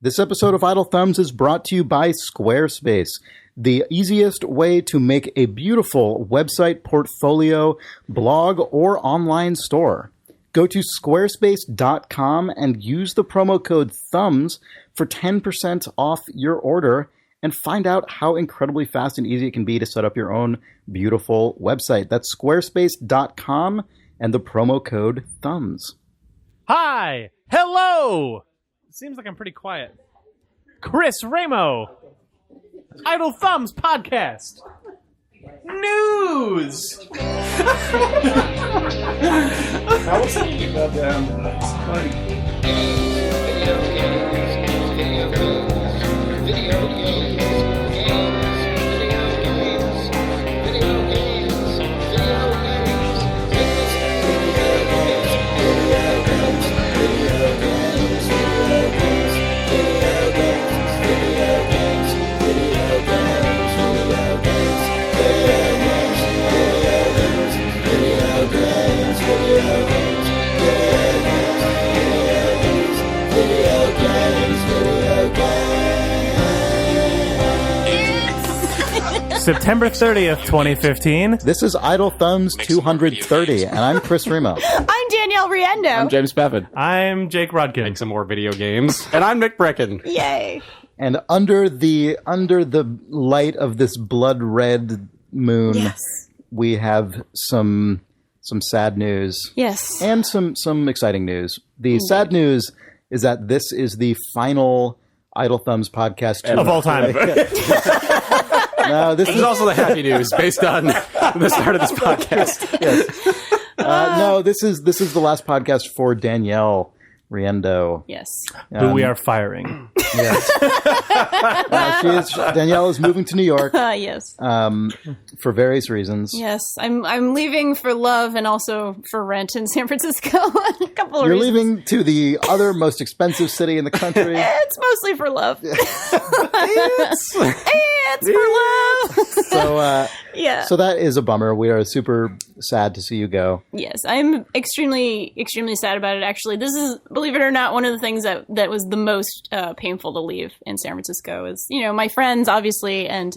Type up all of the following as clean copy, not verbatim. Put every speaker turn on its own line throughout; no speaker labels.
This episode of Idle Thumbs is brought to you by Squarespace, the easiest way to make a beautiful website, portfolio, blog, or online store. Go to squarespace.com and use the promo code THUMBS for 10% off your order and find out how incredibly fast and easy it can be to set up your own beautiful website. That's squarespace.com and the promo code THUMBS.
Hi! Hello! Seems like I'm pretty quiet. Chris Ramo! Idle Thumbs Podcast! News!
I was thinking about that. It's funny.
September 30th, 2015.
This is Idle Thumbs 230, and I'm Chris Remo.
I'm Danielle Riendeau.
I'm James Bevan.
I'm Jake Rodkin.
Make some more video games. And I'm Nick Brecken.
Yay.
And under the light of this blood red moon,
Yes.
we have some sad news.
Yes.
And some exciting news. The sad news is that this is the final Idle Thumbs podcast
Of all time.
No, this
This is also the happy news based on the start of this podcast.
yes. No, this is the last podcast for Danielle Riendeau.
Yes.
Who we are firing.
Yes. Danielle is moving to New York
Yes.
for various reasons.
Yes. I'm leaving for love and also for rent in San Francisco. A couple of
You're
reasons.
leaving to the other most expensive city in the country.
It's mostly for love. It's for love.
So,
Yeah.
so that is a bummer. We are super sad to see you go.
Yes, I'm extremely, extremely sad about it, actually. This is, believe it or not, one of the things that was the most painful to leave in San Francisco is, my friends, obviously, and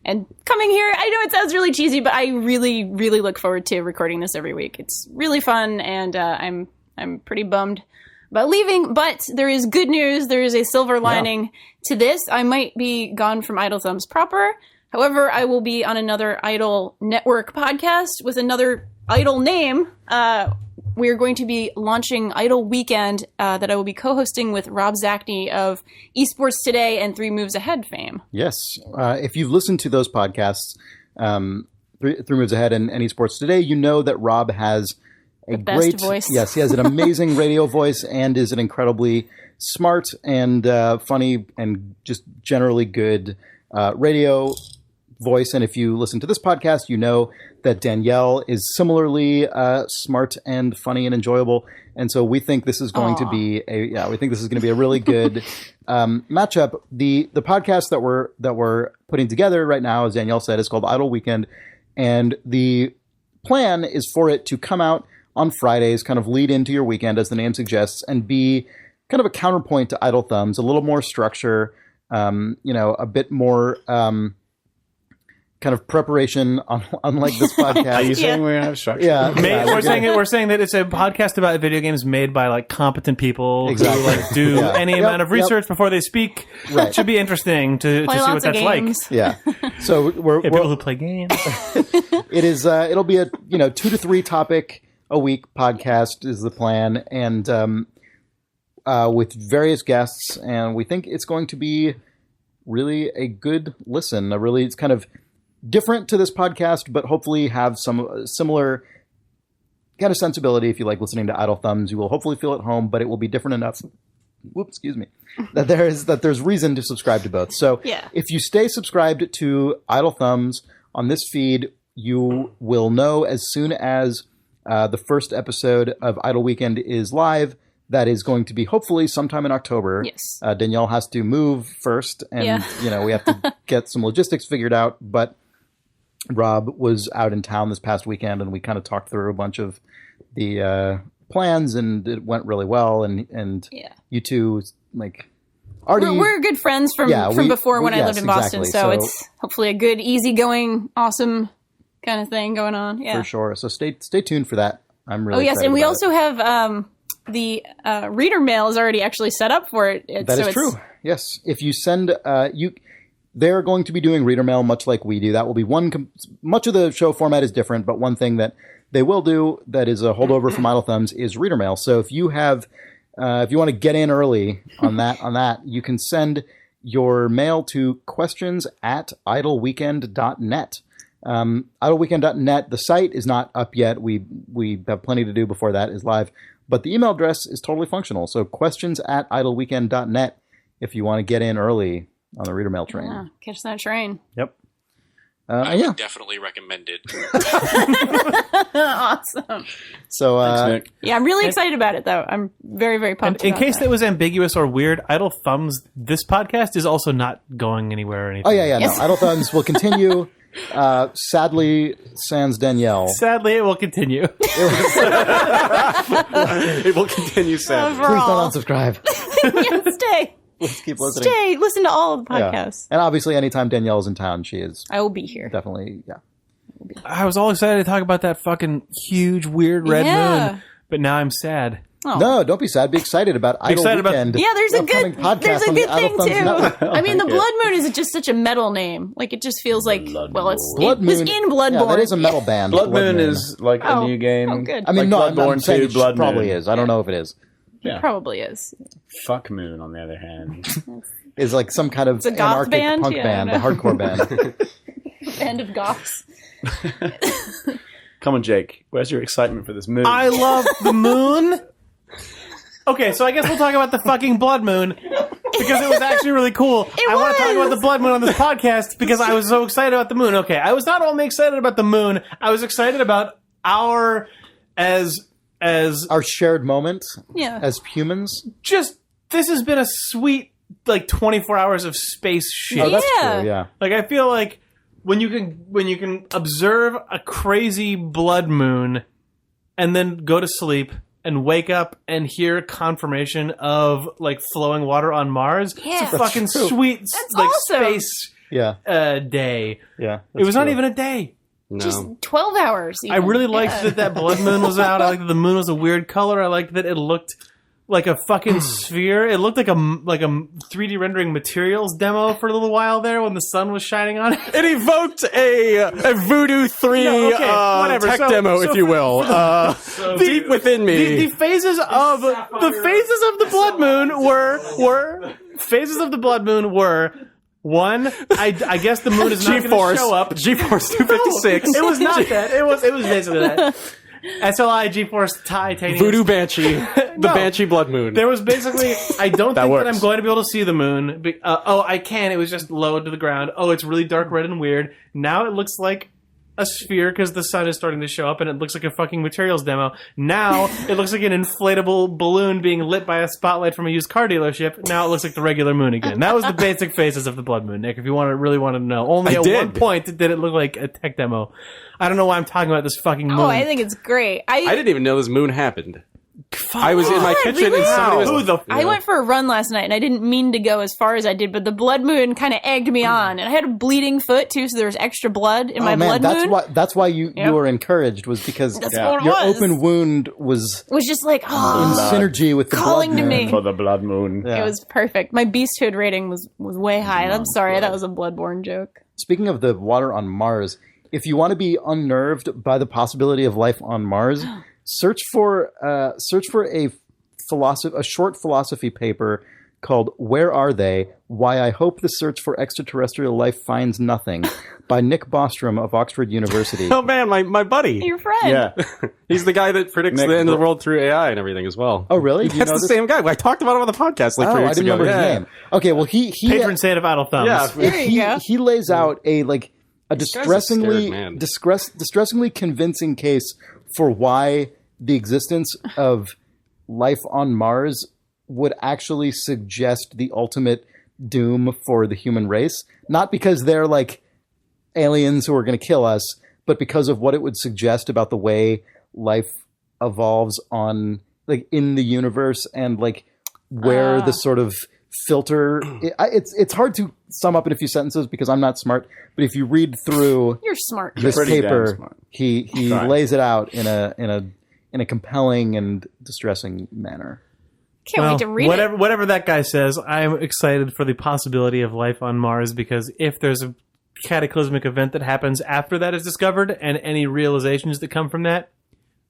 coming here. I know it sounds really cheesy, but I really, really look forward to recording this every week. It's really fun, and I'm pretty bummed about leaving, but there is good news. There is a silver lining to this. I might be gone from Idle Thumbs proper. However, I will be on another Idle Network podcast with another Idle name. We are going to be launching Idle Weekend that I will be co-hosting with Rob Zachney of Esports Today and 3 Moves Ahead fame.
Yes. If you've listened to those podcasts, Three Moves Ahead and Esports Today, you know that Rob has a
best
great
voice.
Yes, he has an amazing radio voice and is an incredibly smart and funny and just generally good radio voice. And if you listen to this podcast, you know that Danielle is similarly smart and funny and enjoyable. And so we think this is going to be a really good matchup. The podcast that we're putting together right now, as Danielle said, is called Idle Weekend, and the plan is for it to come out on Fridays, kind of lead into your weekend, as the name suggests, and be kind of a counterpoint to Idle Thumbs, a little more structure, a bit more kind of preparation, unlike this podcast.
Are you saying we're going to have structure?
Yeah,
We're saying that it's a podcast about video games made by competent people
Exactly.
who do any amount of research before they speak.
Right.
It should be interesting to
Play
see
lots
what
of
that's
games.
Yeah. So
like. People who play games.
it is. It'll be a 2 to 3 topic a week podcast is the plan, and with various guests, and we think it's going to be really a good listen. It's kind of different to this podcast, but hopefully have some similar kind of sensibility. If you like listening to Idle Thumbs, you will hopefully feel at home, but it will be different enough. That there's reason to subscribe to both. So if you stay subscribed to Idle Thumbs on this feed, you will know as soon as the first episode of Idle Weekend is live. That is going to be hopefully sometime in October.
Yes.
Danielle has to move first, and we have to get some logistics figured out. But Rob was out in town this past weekend, and we kind of talked through a bunch of the plans, and it went really well. And you two
we're good friends from before when I lived in Boston.
Exactly.
So it's hopefully a good, easygoing, awesome kind of thing going on. Yeah,
for sure. So stay tuned for that. I'm really
yes, and we
about
also have the reader mail is already actually set up for it.
That is true. Yes, if you send they're going to be doing reader mail much like we do. That will be much of the show format is different, but one thing that they will do that is a holdover from Idle Thumbs is reader mail. So if you have if you want to get in early on that, you can send your mail to questions@idleweekend.net. Idleweekend.net, the site is not up yet. We have plenty to do before that is live, but the email address is totally functional. So questions@idleweekend.net if you want to get in early on the reader mail train.
Yeah, catch that train.
Yep.
I would definitely recommend it.
Awesome.
So,
Thanks, Nick.
Yeah, I'm really excited about it, though. I'm very, very pumped.
In
about
case
that.
that was ambiguous or weird, Idle Thumbs, this podcast is also not going anywhere or anything.
oh yeah,
Yes.
no, Idle Thumbs will continue. Sadly, sans Danielle.
Sadly, it will continue.
It will continue sad.
Please don't unsubscribe.
Yeah, stay.
Let's keep listening.
Stay. Listen to all of the
Yeah.
podcasts.
And obviously, anytime Danielle is in town, she is
I will be here.
definitely,
I was all excited to talk about that fucking huge, weird red
Yeah.
moon, but now I'm sad.
Oh.
No, don't be sad. Be excited about Idle
excited about-
Weekend.
Yeah, there's a
upcoming
good
podcast on the Idle
thing
Thumbs
too.
Network.
I mean, the Blood Moon is just such a metal name. Like it just feels like it's
Blood
it was
Moon.
in Bloodborne.
Yeah, that is a metal band.
Blood Moon is like a new game.
Oh, good.
I mean,
like
no, I'm
Bloodborne
saying
2,
it
Blood
probably
Moon.
is. I don't know if it is.
Yeah.
Probably is.
Fuck Moon, on the other hand.
Is like some kind of
a goth
anarchic
band?
punk
Yeah,
band,
I
a
don't
hardcore band.
End of goths.
Come on, Jake. Where's your excitement for this moon?
I love the moon. Okay, so I guess we'll talk about the fucking Blood Moon because it was actually really cool. I want to talk about the Blood Moon on this podcast because I was so excited about the moon. Okay, I was not only excited about the moon, I was excited about our as
Our shared moment
Yeah.
as humans.
just this has been a sweet like 24 hours of space shit.
Oh, that's
Yeah.
true. Yeah.
Like I feel like when you can observe a crazy blood moon and then go to sleep and wake up and hear confirmation of like flowing water on Mars.
Yeah.
It's a fucking
true.
sweet like
awesome.
space
Yeah.
day.
Yeah.
It was not even a day.
No.
Just 12 hours.
I
even.
really liked that blood moon was out. I liked that the moon was a weird color. I liked that it looked like a fucking sphere. It looked like a 3D rendering materials demo for a little while there when the sun was shining on it.
It evoked a Voodoo 3
No, okay, whatever.
tech
So-
demo,
so
if you will. Deep within me.
The phases of the blood moon were one. I guess the moon is not going to show up.
GeForce 256.
It was not that. It was basically that. SLI GeForce Titanium.
Voodoo Banshee. The
No.
Banshee Blood Moon.
There was basically, I don't
That
think
works.
that I'm going to be able to see the moon. I can. It was just low to the ground. Oh, it's really dark red and weird. Now it looks like a sphere because the sun is starting to show up and it looks like a fucking materials demo. Now it looks like an inflatable balloon being lit by a spotlight from a used car dealership. Now it looks like the regular moon again. That was the basic phases of the blood moon, Nick, if you really want to know. Only
I
at
did.
one point did it look like a tech demo. I don't know why I'm talking about this fucking moon.
Oh, I think it's great.
I didn't even know this moon happened.
Fuck.
I was in my
What?
kitchen
Really?
and somebody was...
Who the
I went for a run last night, and I didn't mean to go as far as I did, but the blood moon kind of egged me on, and I had a bleeding foot too, so there was extra blood in my blood moon.
That's why you were encouraged, was because
That's what it
your
was.
open wound was
It was just like,
in
oh,
synergy with the
calling
blood
to
moon.
me.
For the Blood Moon.
Yeah.
It was perfect. My beasthood rating was way high. I'm sorry, that was a Bloodborne joke.
Speaking of the water on Mars, if you want to be unnerved by the possibility of life on Mars, search for a short philosophy paper called "Where Are They? Why I Hope the Search for Extraterrestrial Life Finds Nothing" by Nick Bostrom of Oxford University.
Oh man, my buddy.
Your friend.
Yeah.
He's the guy that predicts
Nick,
the end of the
bro-
world through AI and everything as well.
Oh, really? Do you
That's
know
the
this?
same guy. I talked about him on the podcast like 3
Oh, I
weeks
didn't
ago.
remember his
Yeah.
name. Okay, well, he
Patron saint of Idle Thumbs.
Yeah.
There you go.
he lays out a distressingly
scared man.
distressingly convincing case for why the existence of life on Mars would actually suggest the ultimate doom for the human race. Not because they're like aliens who are going to kill us, but because of what it would suggest about the way life evolves on like in the universe and like where the sort of filter. It's hard to sum up in a few sentences because I'm not smart. But if you read through
You're smart.
this
Pretty damn
paper,
smart.
he
Right.
lays it out in a compelling and distressing manner.
Can't wait to read it.
Whatever that guy says, I'm excited for the possibility of life on Mars because if there's a cataclysmic event that happens after that is discovered and any realizations that come from that,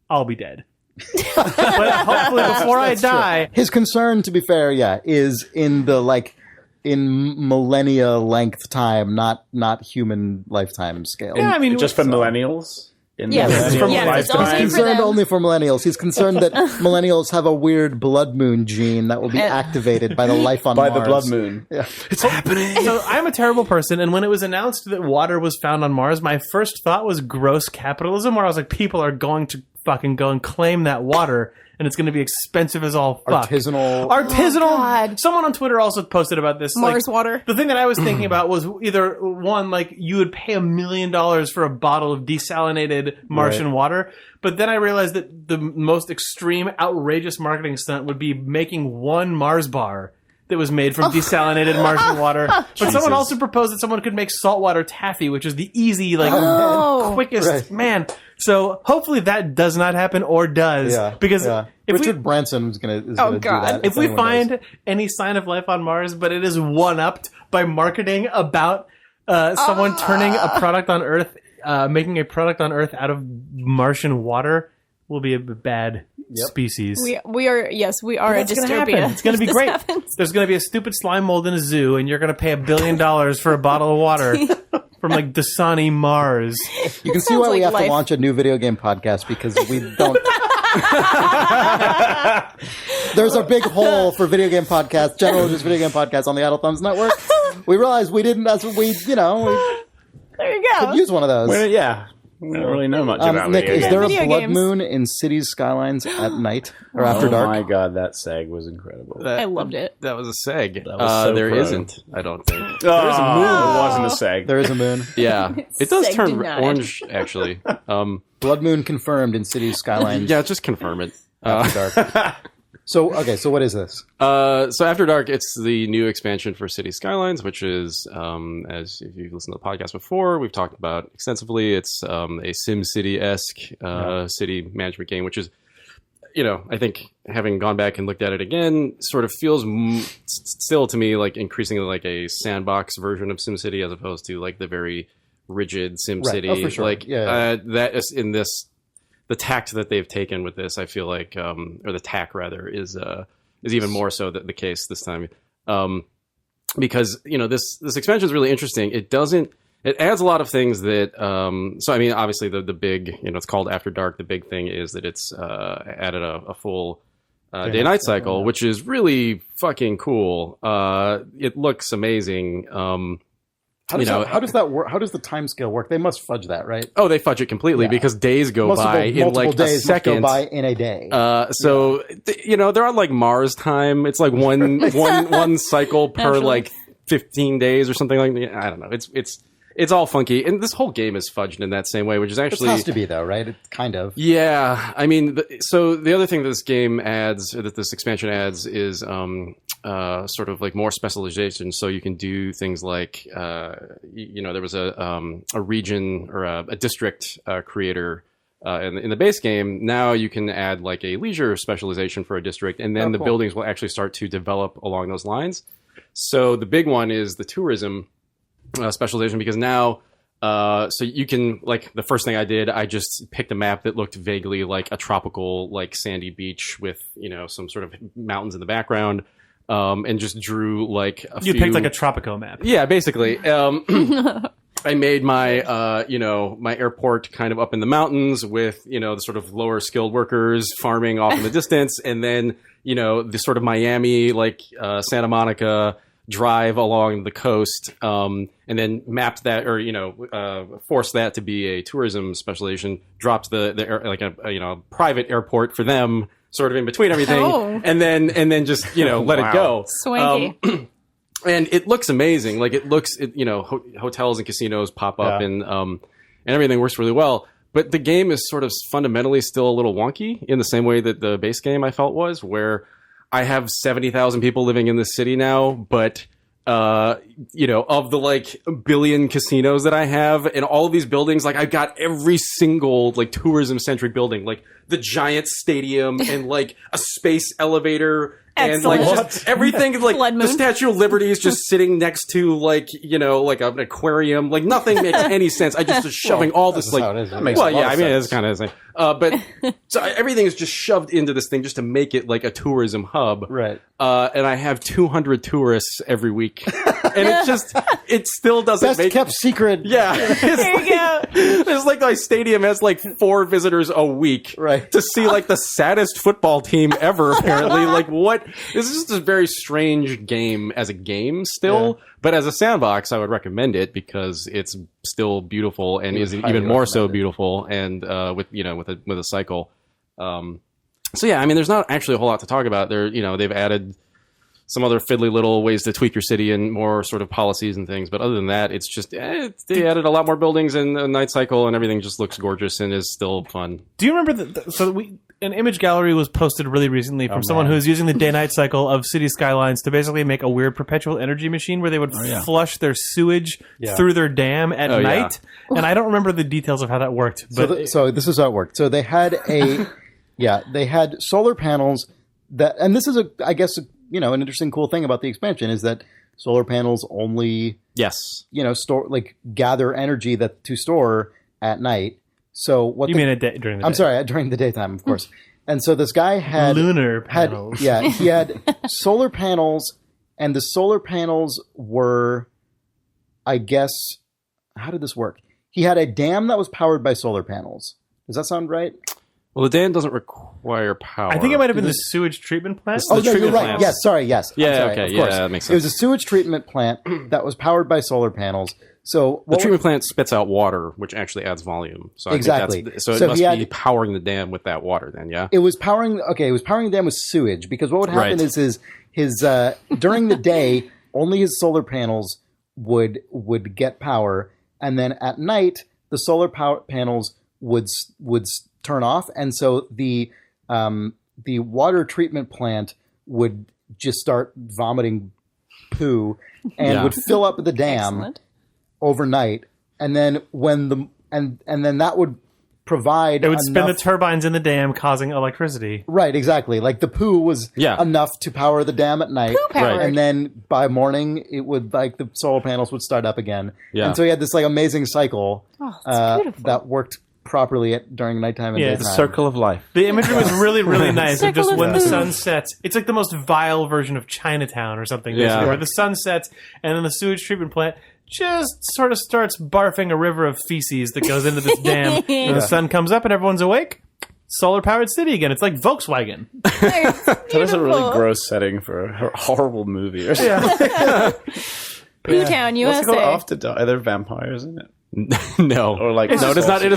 I'll be dead. But hopefully before I die,
His concern, to be fair, is in millennia length time, not human lifetime scale.
yeah, I mean,
Just for millennials? In
Yes.
the millennial
Yes, it's
lifetime?
only
He's
for
concerned
them.
only for millennials. He's concerned that millennials have a weird blood moon gene that will be activated by the life on
By
Mars.
the blood moon.
It's happening.
So I'm a terrible person, and when it was announced that water was found on Mars, my first thought was gross capitalism, where I was like, people are going to fucking go and claim that water, and it's going to be expensive as all fuck.
Artisanal.
Artisanal.
God.
Someone on Twitter also posted about this.
Mars water.
The thing that I was thinking about was either one, like you would pay $1 million for a bottle of desalinated Martian water, but then I realized that the most extreme, outrageous marketing stunt would be making one Mars bar that was made from desalinated Martian water. But someone also proposed that someone could make saltwater taffy, which is the easy, quickest
Right.
man. So hopefully that does not happen or does, because if
Richard Branson is gonna do
God.
that.
if we
anyone
find
does.
any sign of life on Mars, but it is one-upped by marketing about someone turning a product on Earth, making a product on Earth out of Martian water, will be a bad species.
We are a dystopia.
It's going to be
This
great.
happens.
There's going to be a stupid slime mold in a zoo, and you're going to pay $1 billion for a bottle of water from like Dasani Mars.
You can see
sounds
why we
like
have
life.
to launch a new video game podcast because we don't. There's a big hole for video game podcasts, general just video game podcasts on the Idle Thumbs Network. We realized we didn't. That's what we
There you go.
could use one of those.
We don't really know much about
Nick,
video
is
games.
there a
Video
blood
games.
moon in Cities Skylines at night or after dark?
Oh my god, that seg was incredible.
I loved it.
That was a seg.
That was so
there
pro.
isn't, I don't think.
There is a moon. It wasn't a seg.
There is a moon.
Yeah. It does
Seg
turn
denied.
orange, actually.
Blood moon confirmed in Cities Skylines
Yeah, just confirm it.
after dark. So what is this?
So After Dark, it's the new expansion for Cities Skylines, which is, as if you've listened to the podcast before, we've talked about extensively. It's a SimCity-esque city management game, which is, I think having gone back and looked at it again, sort of feels still to me like increasingly like a sandbox version of SimCity as opposed to like the very rigid SimCity.
Right. Oh, for sure.
Like
Yeah.
that is in this. The tact that they've taken with this, I feel like, or the tack rather, is even more so the case this time, because this expansion is really interesting. It adds a lot of things that. So I mean, obviously the big, it's called After Dark. The big thing is that it's added a full day-night cycle, which is really fucking cool. It looks amazing.
How does that work? How does the time scale work? They must fudge that, right?
Oh, they fudge it completely because days go by in
multiple
like a
days must go
second.
by in a day.
They're on like Mars time. It's like one cycle per
Naturally.
like 15 days or something like that. I don't know. It's all funky, and this whole game is fudged in that same way, which is
It
actually
has to be though, right? It's kind of.
yeah. I mean, so the other thing that this game adds, or that this expansion adds, is sort of like more specialization. So you can do things like, there was a region or a district creator in the base game. Now you can add like a leisure specialization for a district, and then the buildings will actually start to develop along those lines. So the big one is the tourism specialization, because now so you can, like, the first thing I did, I just picked a map that looked vaguely like a tropical, like, sandy beach with, some sort of mountains in the background, and just drew like
You picked like a Tropico map.
Yeah, basically. I made my my airport kind of up in the mountains with the sort of lower skilled workers farming off in the distance, and then the sort of Miami, like Santa Monica drive along the coast, and then mapped that, or forced that to be a tourism specialization. Dropped the air, like a private airport for them, sort of in between everything, and then just let it go.
Swanky.
And it looks amazing. Like it looks, hotels and casinos pop up, and everything works really well. But the game is sort of fundamentally still a little wonky in the same way that the base game I felt was, where I have 70,000 people living in this city now, but of the like billion casinos that I have and all of these buildings, like I've got every single like tourism centric building, like the giant stadium and like a space elevator. And like just everything, like the Statue of Liberty is just sitting next to like an aquarium. Like nothing makes any sense. I just shoving all this like. It's kind of the same. But so everything is just shoved into this thing just to make it like a tourism hub.
Right.
And I have 200 tourists every week, and it still doesn't
Best kept secret.
Yeah.
There you go.
It's like my stadium has like 4 visitors a week.
Right.
To see like the saddest football team ever. Apparently, like what. This is just a very strange game as a game still, but as a sandbox, I would recommend it because it's still beautiful and is even more so beautiful, and with a cycle. So yeah, I mean, there's not actually a whole lot to talk about. They've added some other fiddly little ways to tweak your city and more sort of policies and things, but other than that, it's just they added a lot more buildings and a night cycle, and everything just looks gorgeous and is still fun.
Do you remember an image gallery was posted really recently from someone who's using the day-night cycle of Cities Skylines to basically make a weird perpetual energy machine where they would flush their sewage through their dam at night. And I don't remember the details of how that worked. But
So this is how it worked. So they had they had solar panels and this is an interesting cool thing about the expansion is that solar panels only store gather energy to store at night. So what
during the day?
I'm sorry, during the daytime, of course. And so this guy had
lunar panels.
he had solar panels, and the solar panels were, I guess, how did this work? He had a dam that was powered by solar panels. Does that sound right?
Well, the dam doesn't require power.
I think it might have been the sewage treatment plant.
Oh, no, you're right. Yes, sorry, yes.
Yeah,
sorry,
okay,
of course.
that makes sense.
It was a sewage treatment plant that was powered by solar panels. So
the treatment plant spits out water, which actually adds volume. So
exactly.
So it must be powering the dam with that water. Then, yeah.
It was powering the dam with sewage because what would happen is his during the day only his solar panels would get power, and then at night the solar power panels would turn off, and so the water treatment plant would just start vomiting poo and would fill up the dam overnight, and then and then that would provide
it would spin the turbines in the dam, causing electricity.
Right, exactly. Like the poo was enough to power the dam at night, and then by morning it would the solar panels would start up again. Yeah. And so he had this amazing cycle that worked properly during nighttime and daytime.
The circle of life.
The imagery was really, really nice. Of just when the sun sets, it's like the most vile version of Chinatown or something. Where the sun sets and then the sewage treatment plant just sort of starts barfing a river of feces that goes into this dam. And the sun comes up and everyone's awake. Solar-powered city again. It's like Volkswagen.
That is a really gross setting for a horrible movie.
Pooh Town, USA.
What's it called? Off to Die? Are there vampires in it?
No.
Or
it is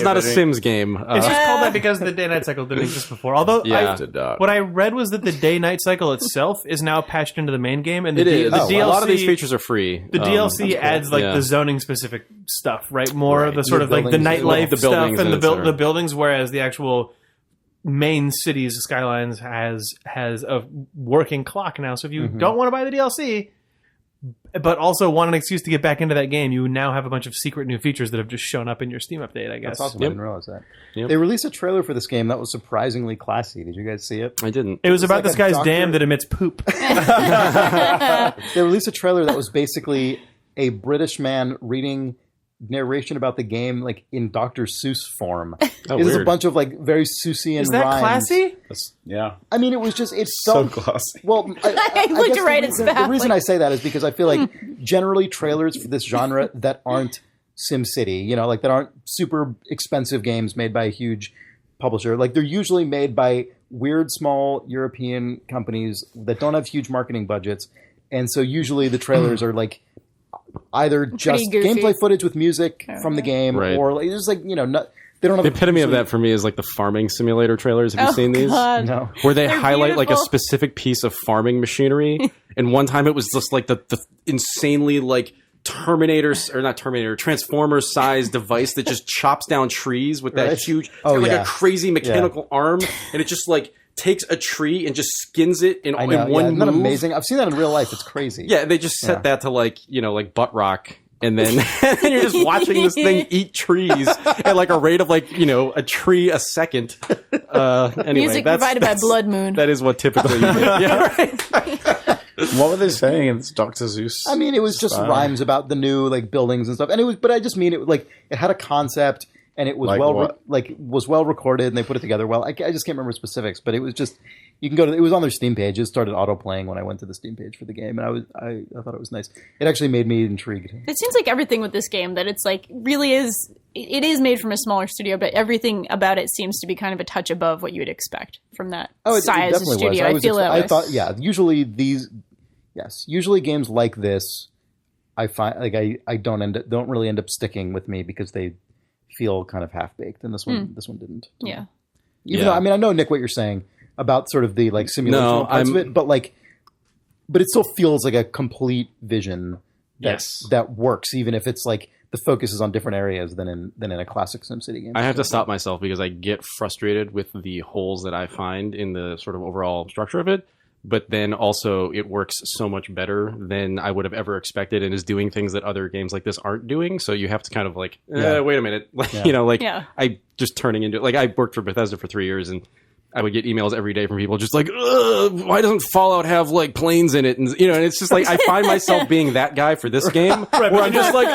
not a Sims game.
It's just called that because the day-night cycle didn't exist before. Although, what I read was that the day-night cycle itself is now patched into the main game, and the DLC,
a lot of these features are free.
The DLC adds the zoning-specific stuff, right? More of the sort of the nightlife stuff and the buildings, whereas the actual main Cities Skylines has a working clock now. So if you don't want to buy the DLC, but also want an excuse to get back into that game, you now have a bunch of secret new features that have just shown up in your Steam update, I guess.
That's awesome. I didn't realize that. Yep. They released a trailer for this game that was surprisingly classy. Did you guys see it?
I didn't.
It was about this guy's dam that emits poop.
They released a trailer that was basically a British man reading narration about the game in Dr. Seuss form. It was a bunch of very Seussian
rhymes. Is that
rhymes.
classy?
Yeah.
I mean, it was just, it
felt so classy.
Well,
I looked right at
the reason I say that is because I feel like generally trailers for this genre that aren't SimCity, that aren't super expensive games made by a huge publisher, they're usually made by weird small European companies that don't have huge marketing budgets, and so usually the trailers are either just gameplay footage with music from the game, or just they don't have
the epitome of that for me is the farming simulator trailers. Have you seen these?
No.
Where they highlight a specific piece of farming machinery, and one time it was just the insanely Transformer-sized device that just chops down trees with that huge, a crazy mechanical arm, and it just takes a tree and just skins it in
I know,
one
isn't that
move.
amazing? I've seen that in real life. It's crazy.
Yeah, they just set that to like butt rock. And then and you're just watching this thing eat trees at like a rate of like, a tree a second. Anyway,
Music provided by Blood Moon.
That is what typically you do. Yeah, right.
What were they saying in Dr. Seuss?
I mean, it was just rhymes about the new like buildings and stuff, and it was. But I just mean it had a concept, and it was
Like
was well recorded, and they put it together well. I just can't remember specifics, but it was just you can go to. It was on their Steam page. It started auto playing when I went to the Steam page for the game, and I thought it was nice. It actually made me intrigued.
It seems like everything with this game that it's like really is. It is made from a smaller studio, but everything about it seems to be kind of a touch above what you would expect from that size of studio.
I thought, usually usually games like this, I find like I don't really end up sticking with me because they feel kind of half baked, and this one didn't.
Yeah.
Even though, I mean, I know, Nick, what you're saying about sort of the like simulation parts of it, but it still feels like a complete vision that works, even if it's like the focus is on different areas than in a classic SimCity game.
I have to stop myself because I get frustrated with the holes that I find in the sort of overall structure of it. But then also it works so much better than I would have ever expected and is doing things that other games like this aren't doing. So you have to kind of like, wait a minute. I just turning into like I worked for Bethesda for 3 years and I would get emails every day from people just like, why doesn't Fallout have like planes in it? And and it's just like I find myself being that guy for this game where I'm just like,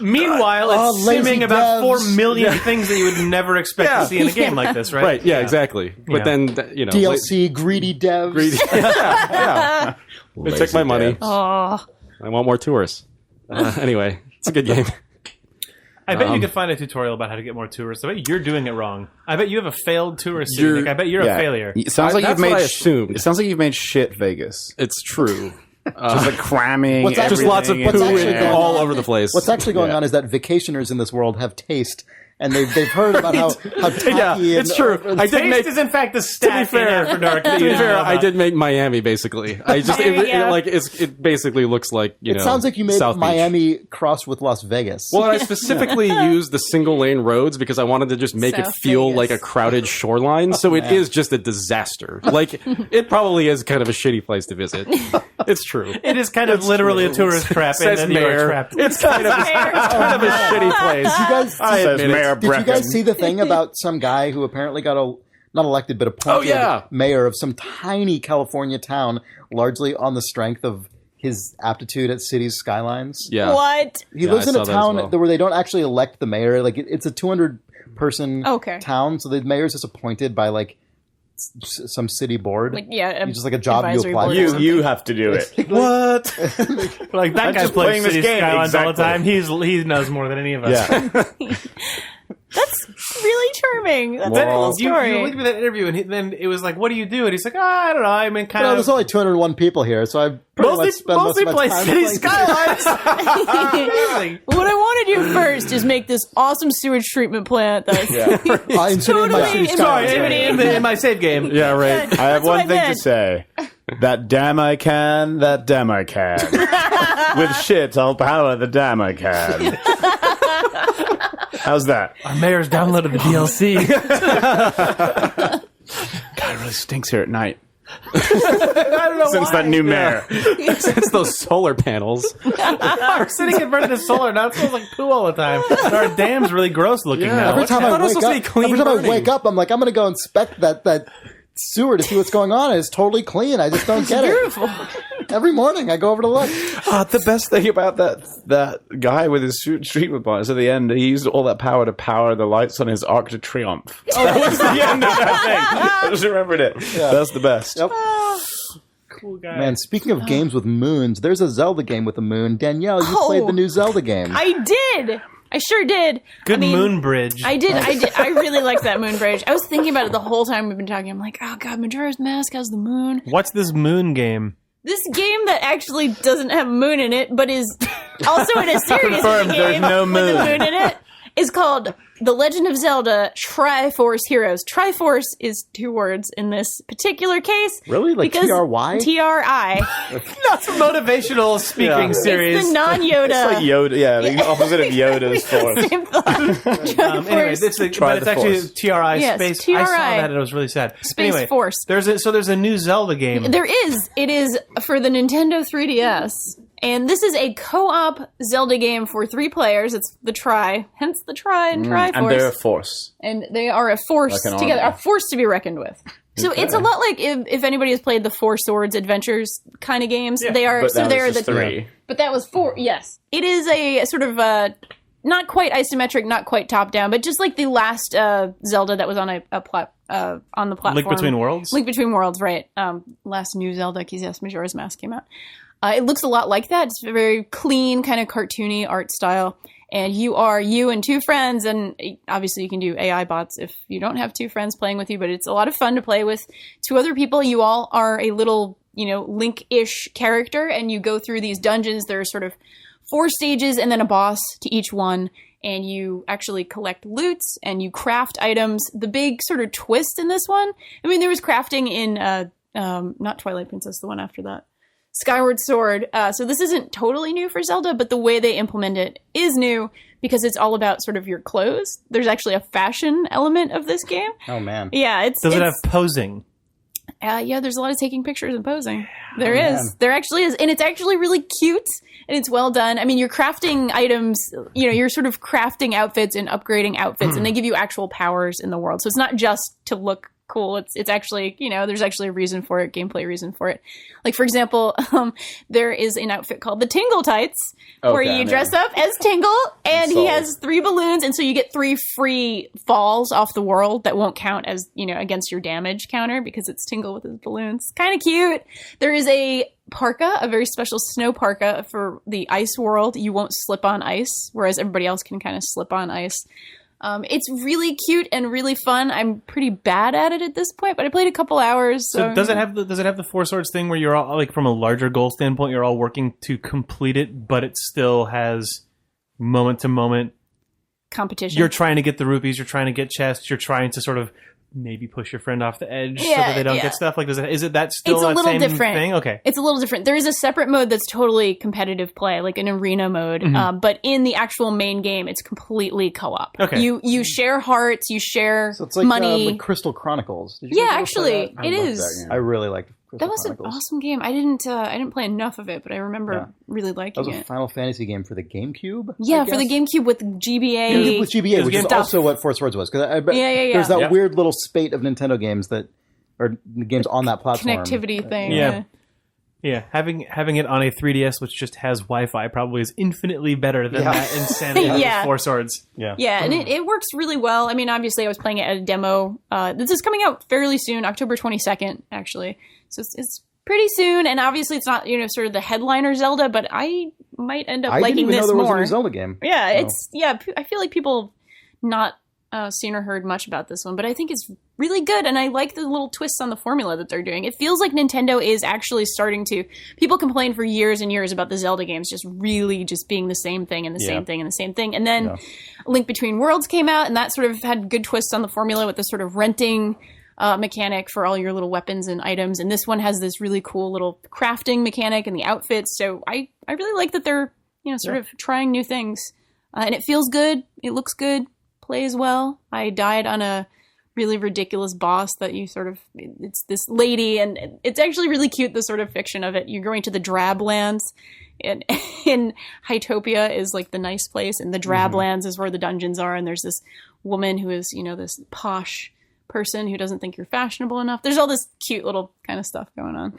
Meanwhile, it's simming about 4 million things that you would never expect to see in a game like this, right?
Right, yeah, exactly. But then,
DLC, greedy devs.
They took my money.
Oh.
I want more tourists. Anyway, it's a good game.
I bet you could find a tutorial about how to get more tourists. I bet you're doing it wrong. I bet you have a failed tourist city, Nick. I bet you're a failure.
It sounds like
that's what I assumed.
It sounds like you've made shit Vegas.
It's true.
Just like cramming.
Just lots of poo all over the place.
What's actually going on is that vacationers in this world have taste, and they've heard about how tacky.
It's true.
Taste is in fact the stat in After Dark.
To be fair, I did make Miami basically. I just it basically looks like
it sounds like you made
South
Miami crossed with Las Vegas.
Well, I specifically used the single lane roads because I wanted to just make
South
it feel
Vegas.
like a crowded shoreline. So it is just a disaster. Like it probably is kind of a shitty place to visit. It's true.
It is kind of literally a tourist trap, and then you are trapped.
It's kind of a shitty place.
Did you guys see the thing about some guy who apparently got not elected, but appointed mayor of some tiny California town, largely on the strength of his aptitude at Cities Skylines?
Yeah.
What?
He lives in a town where they don't actually elect the mayor. Like it's a 200-person town, so the mayor's just appointed by like some city board.
Like,
it's just like a job you apply for.
You have to do it.
What? Like that guy
just
plays
playing this
Cities
game,
Skylines all the
exactly.
time. He knows more than any of us.
Yeah.
That's really charming. That's a cool story.
You went through that interview, and then it was like, "What do you do?" And he's like, I don't know. I mean, kind of.
There's only 201 people here, so I pretty much spend most of my
play
time
Cities
playing
Skylines.
What I want to do first is make this awesome sewage treatment plant. That's
I inserted my Cities Skylines.
Sorry, in my save game.
Yeah, right.
I have one thing to say. That damn I can, that damn I can. With shit, I'll power the damn I can. How's that?
Our mayor's downloaded the DLC.
God, it really stinks here at night.
I don't know
Since
why.
that new mayor.
It's those solar panels.
We're sitting in front of the solar. Now it smells like poo all the time. And our dam's really gross looking now.
Every time I
burning.
wake up, I'm like, I'm going to go inspect that sewer to see what's going on. It's totally clean. I just don't get it.
beautiful.
Every morning I go over to look.
The best thing about that guy with his treatment plant is at the end, he used all that power to power the lights on his Arc de Triomphe. That was the end of that thing. I just remembered it. Yeah. That's the best.
Yep.
Cool guy.
Man, speaking of games with moons, there's a Zelda game with a moon. Danielle, you played the new Zelda game.
I did. I sure did.
Good moon bridge.
I did. I really liked that moon bridge. I was thinking about it the whole time we've been talking. I'm like, oh god, Majora's Mask has the moon.
What's this moon game?
This game that actually doesn't have a moon in it, but is also in a serious
Confirmed,
game
there's no
with
moon.
a moon in it. is called The Legend of Zelda Triforce Heroes. Triforce is 2 words in this particular case.
Really? Like
because
T-R-Y?
T-R-I.
Not a motivational speaking series.
It's the non-Yoda.
It's like Yoda. Yeah, the opposite of Yoda's force.
Same thought.
Anyway, it's actually
force.
TRI
Yes,
space.
TRI.
I saw that and it was really sad.
Space
anyway,
Force.
There's a new Zelda game.
There is. It is for the Nintendo 3DS. And this is a co-op Zelda game for 3 players. It's the Tri, hence the Tri and Triforce.
And they're a force.
And they are a force
Like an
together,
army.
a force to be reckoned with. So it's a lot like if anybody has played the Four Swords Adventures kind of games. They are
But
so
that
they are
was
the
just 3.
But that was 4. Yes, it is a sort of not quite isometric, not quite top down, but just like the last Zelda that was on on the platform.
Link Between Worlds.
Link Between Worlds, right? Last new Zelda, because yes, Majora's Mask came out. It looks a lot like that. It's a very clean, kind of cartoony art style. And you and 2 friends, and obviously you can do AI bots if you don't have 2 friends playing with you, but it's a lot of fun to play with 2 other people. You all are a little, Link-ish character, and you go through these dungeons. There are sort of 4 stages and then a boss to each one, and you actually collect loots and you craft items. The big sort of twist in this one, there was crafting in, not Twilight Princess, the one after that. Skyward Sword. So this isn't totally new for Zelda, but the way they implement it is new because it's all about sort of your clothes. There's actually a fashion element of this game.
Oh, man.
Yeah,
Does it have posing?
Yeah, there's a lot of taking pictures and posing. There is. There actually is. And it's actually really cute and it's well done. You're crafting items, you're sort of crafting outfits and upgrading outfits and they give you actual powers in the world. So it's not just to look cool. It's actually, there's actually a reason for it, gameplay reason for it. Like, for example, there is an outfit called the Tingle Tights, where you dress up as Tingle, and he has 3 balloons, and so you get 3 free falls off the world that won't count as, against your damage counter, because it's Tingle with his balloons. Kind of cute. There is a parka, a very special snow parka for the ice world. You won't slip on ice, whereas everybody else can kind of slip on ice. It's really cute and really fun. I'm pretty bad at it at this point, but I played a couple hours.
So does it have the 4 swords thing where you're all, like, from a larger goal standpoint, you're all working to complete it, but it still has moment to moment
competition?
You're trying to get the rupees, you're trying to get chests, you're trying to sort of maybe push your friend off the edge so that they don't get stuff. Like, is it that still that same thing? Okay,
it's a little different. There is a separate mode that's totally competitive play, like an arena mode. But in the actual main game, it's completely co-op.
Okay,
you share hearts, you share
so it's like,
money.
Like Crystal Chronicles. Did you
actually, it is.
I really liked Crystal
That was
Chronicles.
an awesome game. I didn't play enough of it, but I remember really liking
That was a
it.
Final Fantasy game for the GameCube.
Yeah, for the GameCube with GBA.
With GBA, which is also what Four Swords was. Because there's that weird little spate of Nintendo games that are games on that platform.
Connectivity thing.
Yeah, having it on a 3DS, which just has Wi-Fi, probably is infinitely better than that insanity of Four Swords.
Yeah, and it works really well. Obviously, I was playing it at a demo. This is coming out fairly soon, October 22nd, actually. So it's pretty soon, and obviously it's not, sort of the headliner Zelda, but I might end up liking this more.
I didn't even know there was a new Zelda game.
Yeah, I feel like people not seen or heard much about this one, but I think it's really good, and I like the little twists on the formula that they're doing. It feels like Nintendo is actually starting to... People complain for years and years about the Zelda games just really just being the same thing and the same thing and the same thing. And then Link Between Worlds came out, and that sort of had good twists on the formula with the sort of renting mechanic for all your little weapons and items. And this one has this really cool little crafting mechanic and the outfits. So I really like that they're, sort of trying new things. And it feels good. It looks good. Plays well. I died on a really ridiculous boss that you sort of, it's this lady, and it's actually really cute, the sort of fiction of it. You're going to the Drablands, and in Hytopia is like the nice place, and the Drablands is where the dungeons are, and there's this woman who is, this posh person who doesn't think you're fashionable enough. There's all this cute little kind of stuff going on.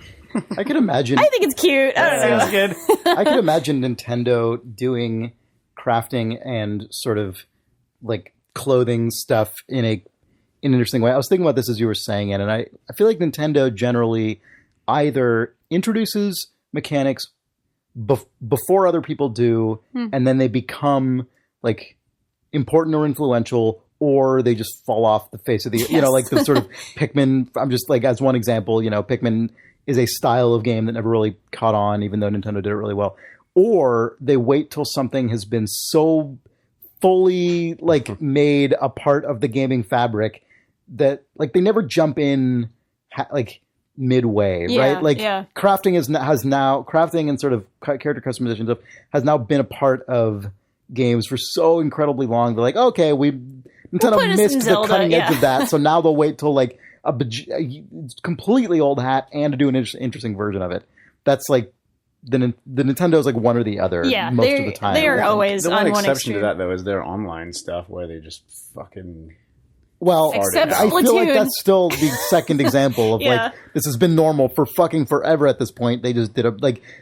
I could imagine.
I think it's cute. I don't know.
Sounds good.
I could imagine Nintendo doing crafting and sort of like clothing stuff in an interesting way. I was thinking about this as you were saying it, and I feel like Nintendo generally either introduces mechanics before other people do, and then they become like important or influential, or they just fall off the face of the, like the sort of Pikmin. I'm just like, as one example, Pikmin is a style of game that never really caught on, even though Nintendo did it really well. Or they wait till something has been so fully like made a part of the gaming fabric that like they never jump in like midway, right? Like crafting has now crafting and sort of character customization stuff has now been a part of games for so incredibly long. They're like, okay, Nintendo missed the cutting edge of that, so now they'll wait till like a completely old hat and to do an interesting version of it. That's like the Nintendo's like one or the other most of the time.
They are always
the
on
one
one
exception
extreme.
to that though is their online stuff where they just fucking
Except
I feel like
Splatoon.
that's still the second example of like this has been normal for fucking forever at this point. They just did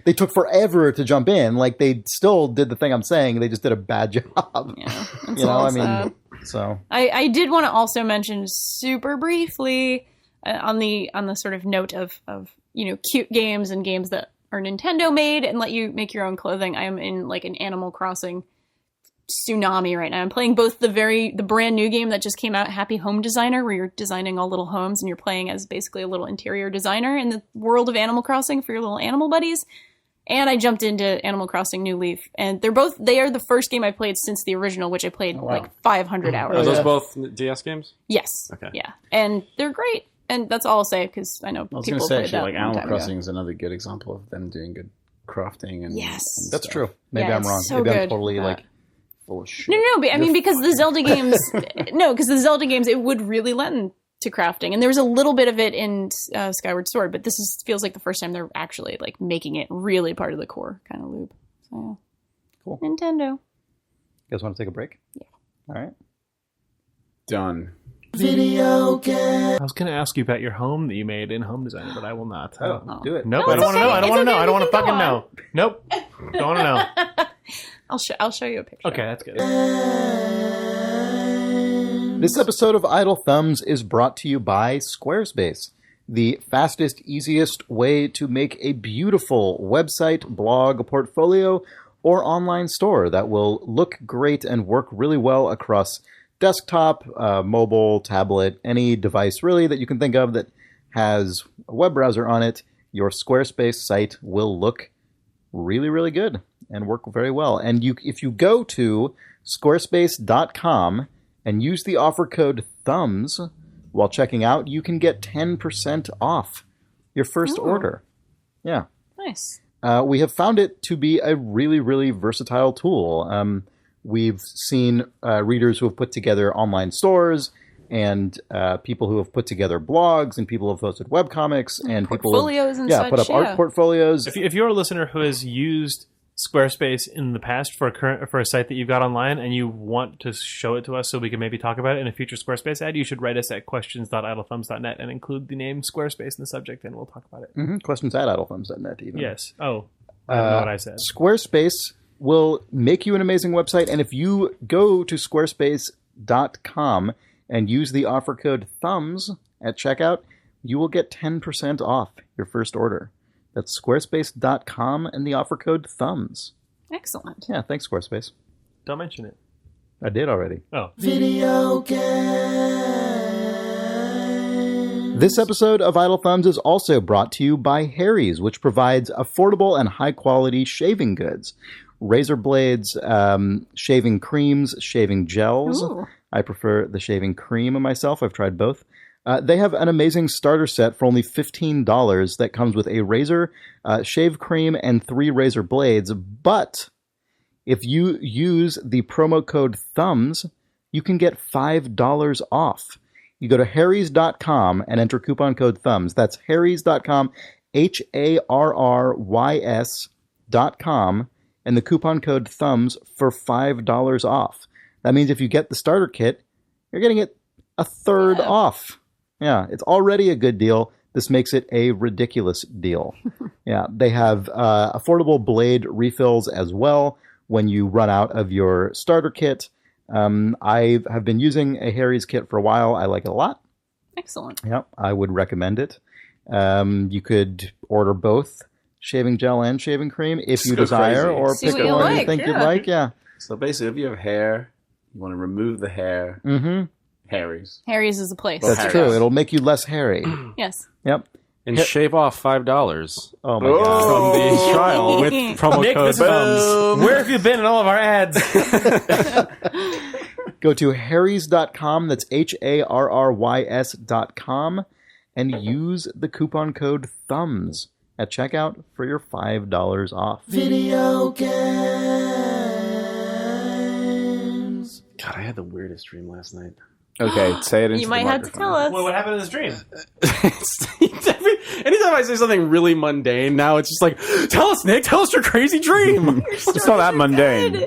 they took forever to jump in. Like they still did the thing I'm saying. They just did a bad job.
Yeah,
you know, I mean, so
I did want to also mention super briefly on the sort of note of cute games and games that are Nintendo made and let you make your own clothing. I am in like an Animal Crossing tsunami right now. I'm playing both the brand new game that just came out, Happy Home Designer, where you're designing all little homes and you're playing as basically a little interior designer in the world of Animal Crossing for your little animal buddies. And I jumped into Animal Crossing New Leaf, and they are the first game I played since the original, which I played like 500 hours.
Are those both DS games?
Yes.
Okay.
Yeah, and they're great. And that's all I'll say because I know
I was
people
going to say,
played
actually,
that
like
a long
Animal
time ago.
Crossing is another good example of them doing good crafting and
Yes.
and
that's
stuff.
true. Maybe
Yeah,
I'm
it's
wrong.
so
Maybe I'm
good.
totally like full of shit.
No, but I mean, because the Zelda games, it would really lend to crafting, and there was a little bit of it in Skyward Sword, but feels like the first time they're actually like making it really part of the core kind of loop. So,
cool.
Nintendo.
You guys want to take a break?
Yeah.
All right.
Done.
I was going to ask you about your home that you made in Home Designer, but I will not.
Do it.
Nope,
No,
I don't want to know. I don't want to know. I don't want to
It's okay,
fucking
we can
know. Nope. Don't want to know.
I'll show you a picture.
Okay, that's good.
This episode of Idle Thumbs is brought to you by Squarespace, the fastest, easiest way to make a beautiful website, blog, portfolio, or online store that will look great and work really well across desktop, mobile, tablet, any device really that you can think of that has a web browser on it. Your Squarespace site will look really, really good and work very well. And if you go to squarespace.com and use the offer code THUMBS while checking out, you can get 10% off your first order. Yeah.
Nice.
We have found it to be a really, really versatile tool. We've seen readers who have put together online stores and people who have put together blogs and people who have posted webcomics and
portfolios
people
and
put up
such,
art portfolios.
If you're a listener who has used Squarespace in the past for a site that you've got online and you want to show it to us so we can maybe talk about it in a future Squarespace ad, you should write us at questions.idlethumbs.net and include the name Squarespace in the subject and we'll talk about it.
Questions at idlethumbs.net even.
Yes. Oh, I don't know what I said.
Squarespace will make you an amazing website, and if you go to squarespace.com and use the offer code THUMBS at checkout, you will get 10% off your first order. That's squarespace.com and the offer code THUMBS.
Excellent.
Yeah, thanks, Squarespace.
Don't mention it.
I did already.
Oh.
This episode of Idle Thumbs is also brought to you by Harry's, which provides affordable and high-quality shaving goods. Razor blades, shaving creams, shaving gels.
Ooh.
I prefer the shaving cream myself. I've tried both. They have an amazing starter set for only $15 that comes with a razor, shave cream, and 3 razor blades. But if you use the promo code THUMBS, you can get $5 off. You go to harrys.com and enter coupon code THUMBS. That's harrys.com, HARRYS.com, and the coupon code THUMBS for $5 off. That means if you get the starter kit, you're getting it a third off. Yeah, it's already a good deal. This makes it a ridiculous deal. Yeah, they have affordable blade refills as well when you run out of your starter kit. I have been using a Harry's kit for a while. I like it a lot.
Excellent.
Yep, I would recommend it. You could order both shaving gel and shaving cream if you
Go
desire,
crazy.
or
See
pick
what you
one you
like,
think you'd
yeah.
like. Yeah.
So basically, if you have hair, you want to remove the hair,
Mm-hmm.
Harry's.
Harry's is the place.
That's
Harry's.
true. It'll make you less hairy.
Yes.
Yep.
and shave off $5
Oh my god!
from the trial with promo
Nick,
code
this is
Thumbs.
where have you been in all of our ads?
Go to harrys.com, that's HARRYS.com, and use the coupon code THUMBS at checkout for your $5 off.
Video games.
God, I had the weirdest dream last night.
Okay, say it into
You might
the
have to tell us.
Well, what happened in this dream?
Anytime I say something really mundane, now it's just like, tell us, Nick, tell us your crazy dream.
It's not that mundane.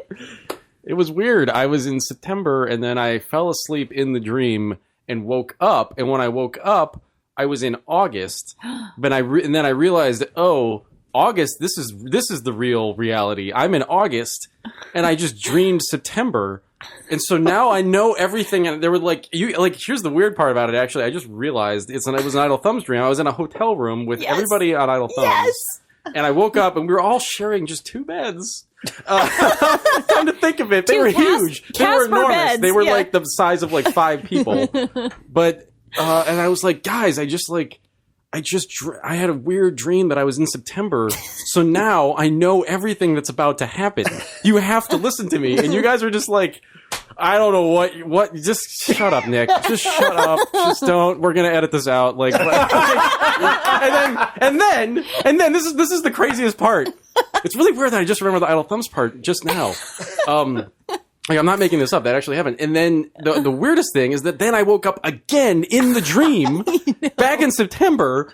It was weird. I was in September, and then I fell asleep in the dream and woke up. And when I woke up, I was in August. But and then I realized, oh, August. This is the real reality. I'm in August, and I just dreamed September. And so now I know everything. And there were here's the weird part about it. Actually, I just realized it was an Idle Thumbs dream. I was in a hotel room with everybody on Idle Thumbs.
Yes.
And I woke up, and we were all sharing just 2 beds. Time to think of it, they were huge. They were enormous.
Beds,
they were like the size of like 5 people. But and I was like, guys, I had a weird dream that I was in September. So now I know everything that's about to happen. You have to listen to me. And you guys are just like, I don't know what. Just shut up, Nick. Just shut up. Just don't. We're gonna edit this out. Like, and then this is the craziest part. It's really weird that I just remember the Idle Thumbs part just now. Like, I'm not making this up. That actually happened. And then the weirdest thing is that then I woke up again in the dream back in September,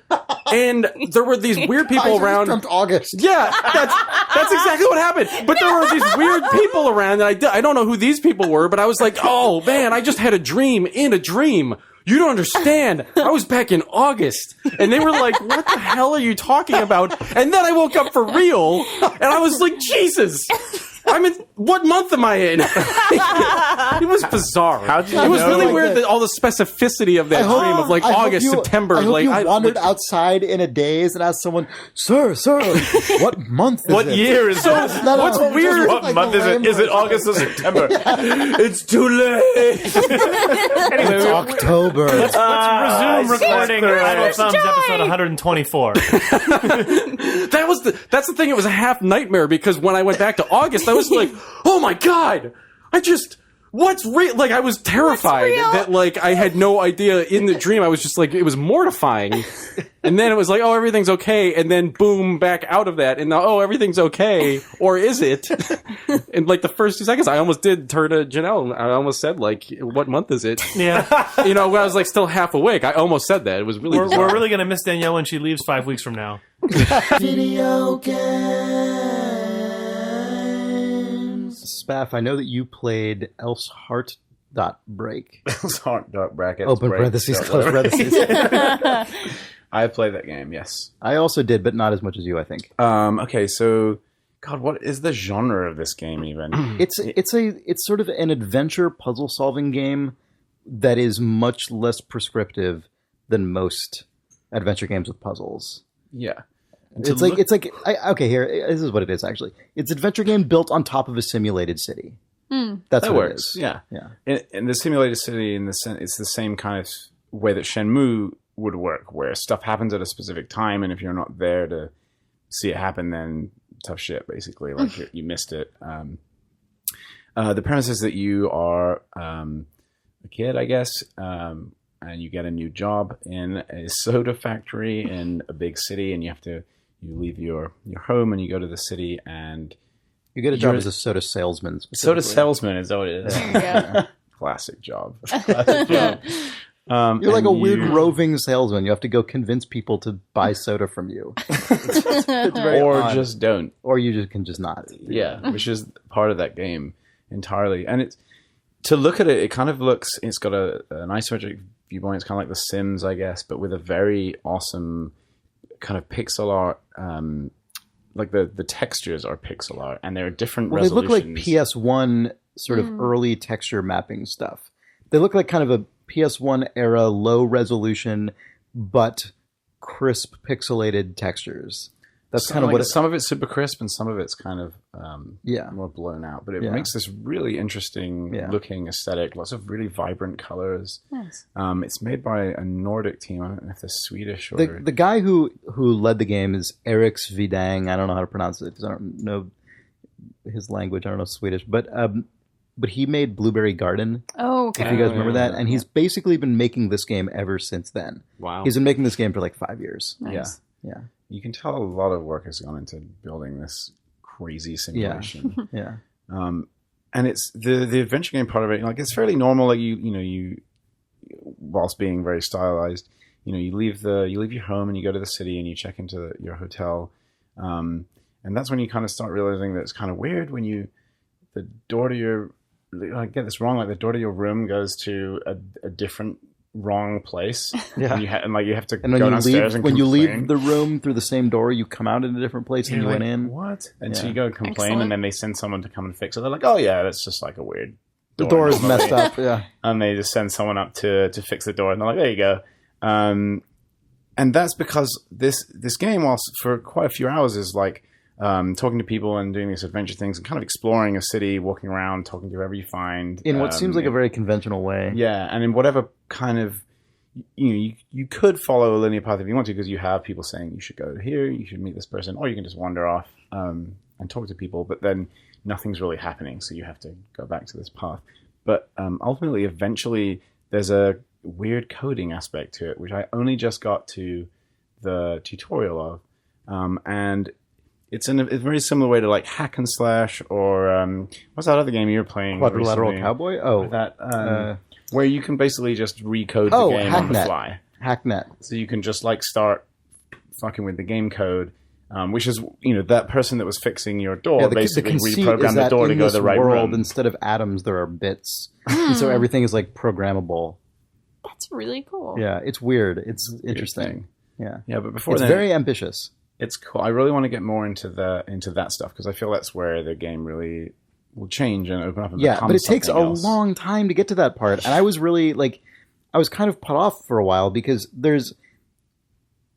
and there were these weird people around.
August.
Yeah, that's exactly what happened. But there were these weird people around, and I don't know who these people were, but I was like, oh man, I just had a dream in a dream. You don't understand. I was back in August. And they were like, what the hell are you talking about? And then I woke up for real, and I was like, Jesus. I'm in. What month am I in? It was bizarre. It was really weird that all the specificity of that dream of like August, September.
I hope
like
you wandered outside in a daze and asked someone, "Sir, what month? Is
What
it?
year is this?
what's weird?
What month is it? Is it August or September? It's too late.
It's October.
Let's resume recording Idle Thumbs episode 124.
That's the thing. It was a half nightmare because when I went back to August, I was like, oh my God, what's real? Like, I was terrified that, like, I had no idea in the dream. I was just like, it was mortifying. And then it was like, oh, everything's okay. And then boom, back out of that. And now, oh, everything's okay. Or is it? In like the first 2 seconds, I almost did turn to Janelle. I almost said, like, what month is it?
Yeah.
You know, when I was like still half awake, I almost said that. It was really
We're really going to miss Danielle when she leaves 5 weeks from now.
Video games.
Spaff, I know that you played Elf's Heart.Break.
It's Heart.Break.
Open parentheses, close parentheses.
I played that game, yes.
I also did, but not as much as you, I think.
Okay, so God, what is the genre of this game even?
It's sort of an adventure puzzle solving game that is much less prescriptive than most adventure games with puzzles.
Yeah.
This is what it is actually. It's an adventure game built on top of a simulated city. That's
That
what
works.
it is.
Yeah.
Yeah.
In the simulated city, it's the same kind of way that Shenmue would work, where stuff happens at a specific time, and if you're not there to see it happen, then tough shit, basically. Like you missed it. The premise is that you are a kid, I guess, and you get a new job in a soda factory in a big city, and you leave your home and you go to the city, and
You get a job as a soda salesman.
soda salesman is what it is.
Yeah.
Classic job. Classic job.
You're like a weird roving salesman. You have to go convince people to buy soda from you. It's very
or
odd.
just don't.
Or you just can just not.
Yeah, which is part of that game entirely. And it's to look at it, it kind of looks. It's got an isometric viewpoint. It's kind of like The Sims, I guess, but with a very awesome kind of pixel art. Like the textures are pixel art, and there are different resolutions.
They look like PS1 sort of early texture mapping stuff. They look like kind of a PS1 era low resolution but crisp pixelated textures. That's kind of what
some of it's super crisp and some of it's kind of
Yeah.
more blown out. But it
Yeah.
makes this really interesting looking aesthetic. Lots of really vibrant colors.
Nice.
It's made by a Nordic team. I don't know if they're Swedish or
the guy who led the game is Erik Svidang. I don't know how to pronounce it because I don't know his language. I don't know Swedish, but he made Blueberry Garden.
Oh, okay.
If you guys remember that, and he's basically been making this game ever since then.
Wow.
He's been making this game for like 5 years.
Nice.
Yeah.
You can tell a lot of work has gone into building this crazy simulation.
Yeah.
And it's the adventure game part of it. Like it's fairly normal. Like you whilst being very stylized, you leave your home and you go to the city and you check into your hotel, and that's when you kind of start realizing that it's kind of weird when the door to your, I get this wrong, like the door to your room goes to a different wrong place.
Yeah.
And you have to
And when
go
you
downstairs and
when you leave
complain.
the room through the same door, you come out in a different place than you went in.
What? And so
Yeah.
you go and complain,
Excellent.
and then they send someone to come and fix it. They're like, "Oh yeah, that's just like a weird
The door is
normally."
messed up. Yeah.
And they just send someone up to fix the door, and they're like, "There you go." And that's because this game, whilst for quite a few hours, is like talking to people and doing these adventure things and kind of exploring a city, walking around, talking to whoever you find
In what seems like a very conventional way.
yeah, and in whatever kind of you could follow a linear path if you want to, because you have people saying you should go here, you should meet this person, or you can just wander off and talk to people, but then nothing's really happening, so you have to go back to this path. But ultimately, eventually, there's a weird coding aspect to it, which I only just got to the tutorial of, and it's in a very similar way to like Hack and Slash or what's that other game you were playing?
Quadrilateral
recently?
Cowboy? Oh.
That where you can basically just recode the game on the
Hacknet.
fly.
Hacknet.
So you can just like start fucking with the game code, which is that person that was fixing your door basically
conceit is
reprogrammed the
that
door to
in
go
this
the right
world,
room.
instead of atoms, there are bits. And so everything is like programmable.
That's really cool.
Yeah, it's weird. It's interesting. Yeah.
Yeah, but before
It's
then,
very ambitious.
it's cool. I really want to get more into that stuff because I feel that's where the game really will change and open up and
Yeah,
become
but it takes a
something else.
long time to get to that part. And I was really I was kind of put off for a while because there's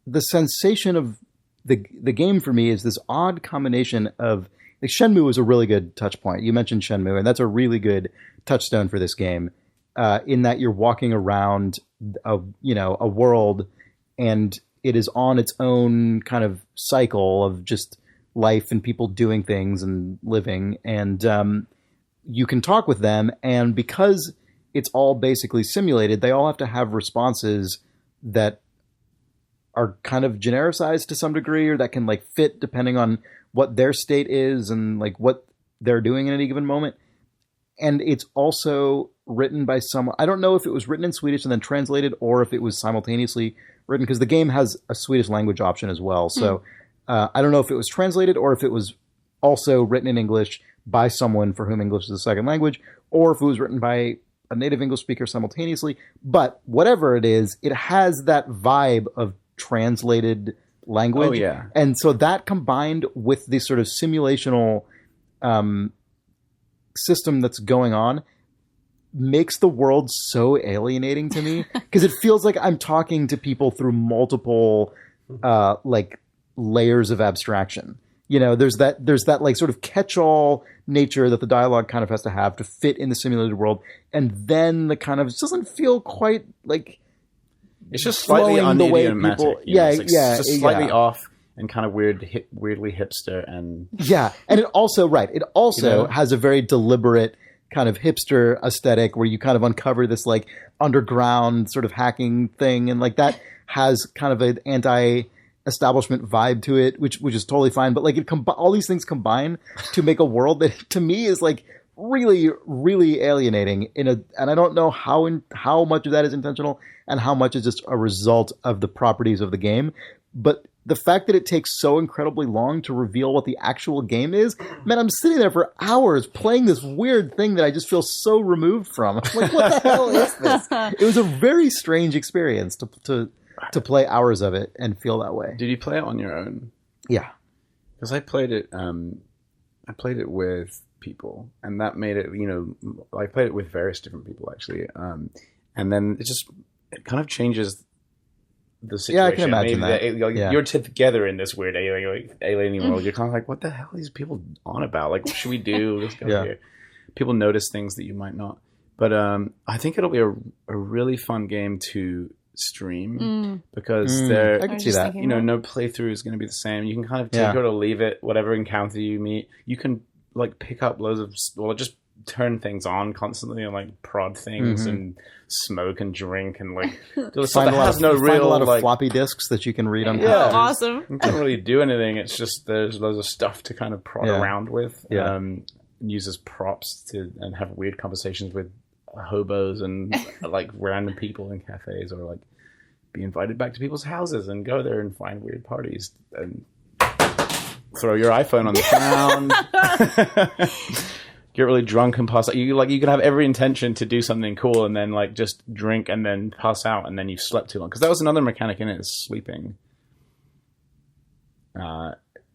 the sensation of the game for me is this odd combination of like Shenmue was a really good touch point. You mentioned Shenmue, and that's a really good touchstone for this game. In that you're walking around a world, and it is on its own kind of cycle of just life and people doing things and living, and you can talk with them, and because it's all basically simulated, they all have to have responses that are kind of genericized to some degree, or that can like fit depending on what their state is and like what they're doing in any given moment. And it's also written by someone. I don't know if it was written in Swedish and then translated, or if it was simultaneously written, because the game has a Swedish language option as well. So I don't know if it was translated or if it was also written in English by someone for whom English is a second language, or if it was written by a native English speaker simultaneously. But whatever it is, it has that vibe of translated language.
Oh, yeah.
And so that combined with this sort of simulational system that's going on makes the world so alienating to me, because it feels like I'm talking to people through multiple like layers of abstraction. There's that like sort of catch-all nature that the dialogue kind of has to have to fit in the simulated world, and then the kind of it doesn't feel quite like
It's just slightly
flowing the way
unidiomatic.
people-
It's just slightly
yeah.
off and kind of weirdly hipster and
Yeah, and it also has a very deliberate kind of hipster aesthetic where you kind of uncover this like underground sort of hacking thing, and like that has kind of an anti-establishment vibe to it, which is totally fine. But like all these things combine to make a world that to me is like really, really alienating. And I don't know how much of that is intentional and how much is just a result of the properties of the game, but the fact that it takes so incredibly long to reveal what the actual game is, man, I'm sitting there for hours playing this weird thing that I just feel so removed from. I'm like, what the hell is this? It was a very strange experience to play hours of it and feel that way.
Did you play it on your own?
Yeah.
Because I played it. I played it with people, and that made it. I played it with various different people actually, and then it kind of changes the situation.
I can imagine
Maybe you're together in this weird alien world. You're kind of like, what the hell are these people on about? Like, what should we do? Let's go here. People notice things that you might not. But I think it'll be a really fun game to stream because
I can see that.
No playthrough is going to be the same. You can kind of take it or leave it, whatever encounter you meet. You can like pick up loads of, just turn things on constantly and like prod things and smoke and drink and like
find a lot of floppy disks that you can read on.
Yeah,
awesome.
You can't really do anything. It's just there's loads of stuff to kind of prod around with. Use as props and have weird conversations with hobos and like random people in cafes, or like be invited back to people's houses and go there and find weird parties and throw your iPhone on the ground. Get really drunk and pass out. You can have every intention to do something cool and then like just drink and then pass out and then you've slept too long, because that was another mechanic in it, is sleeping.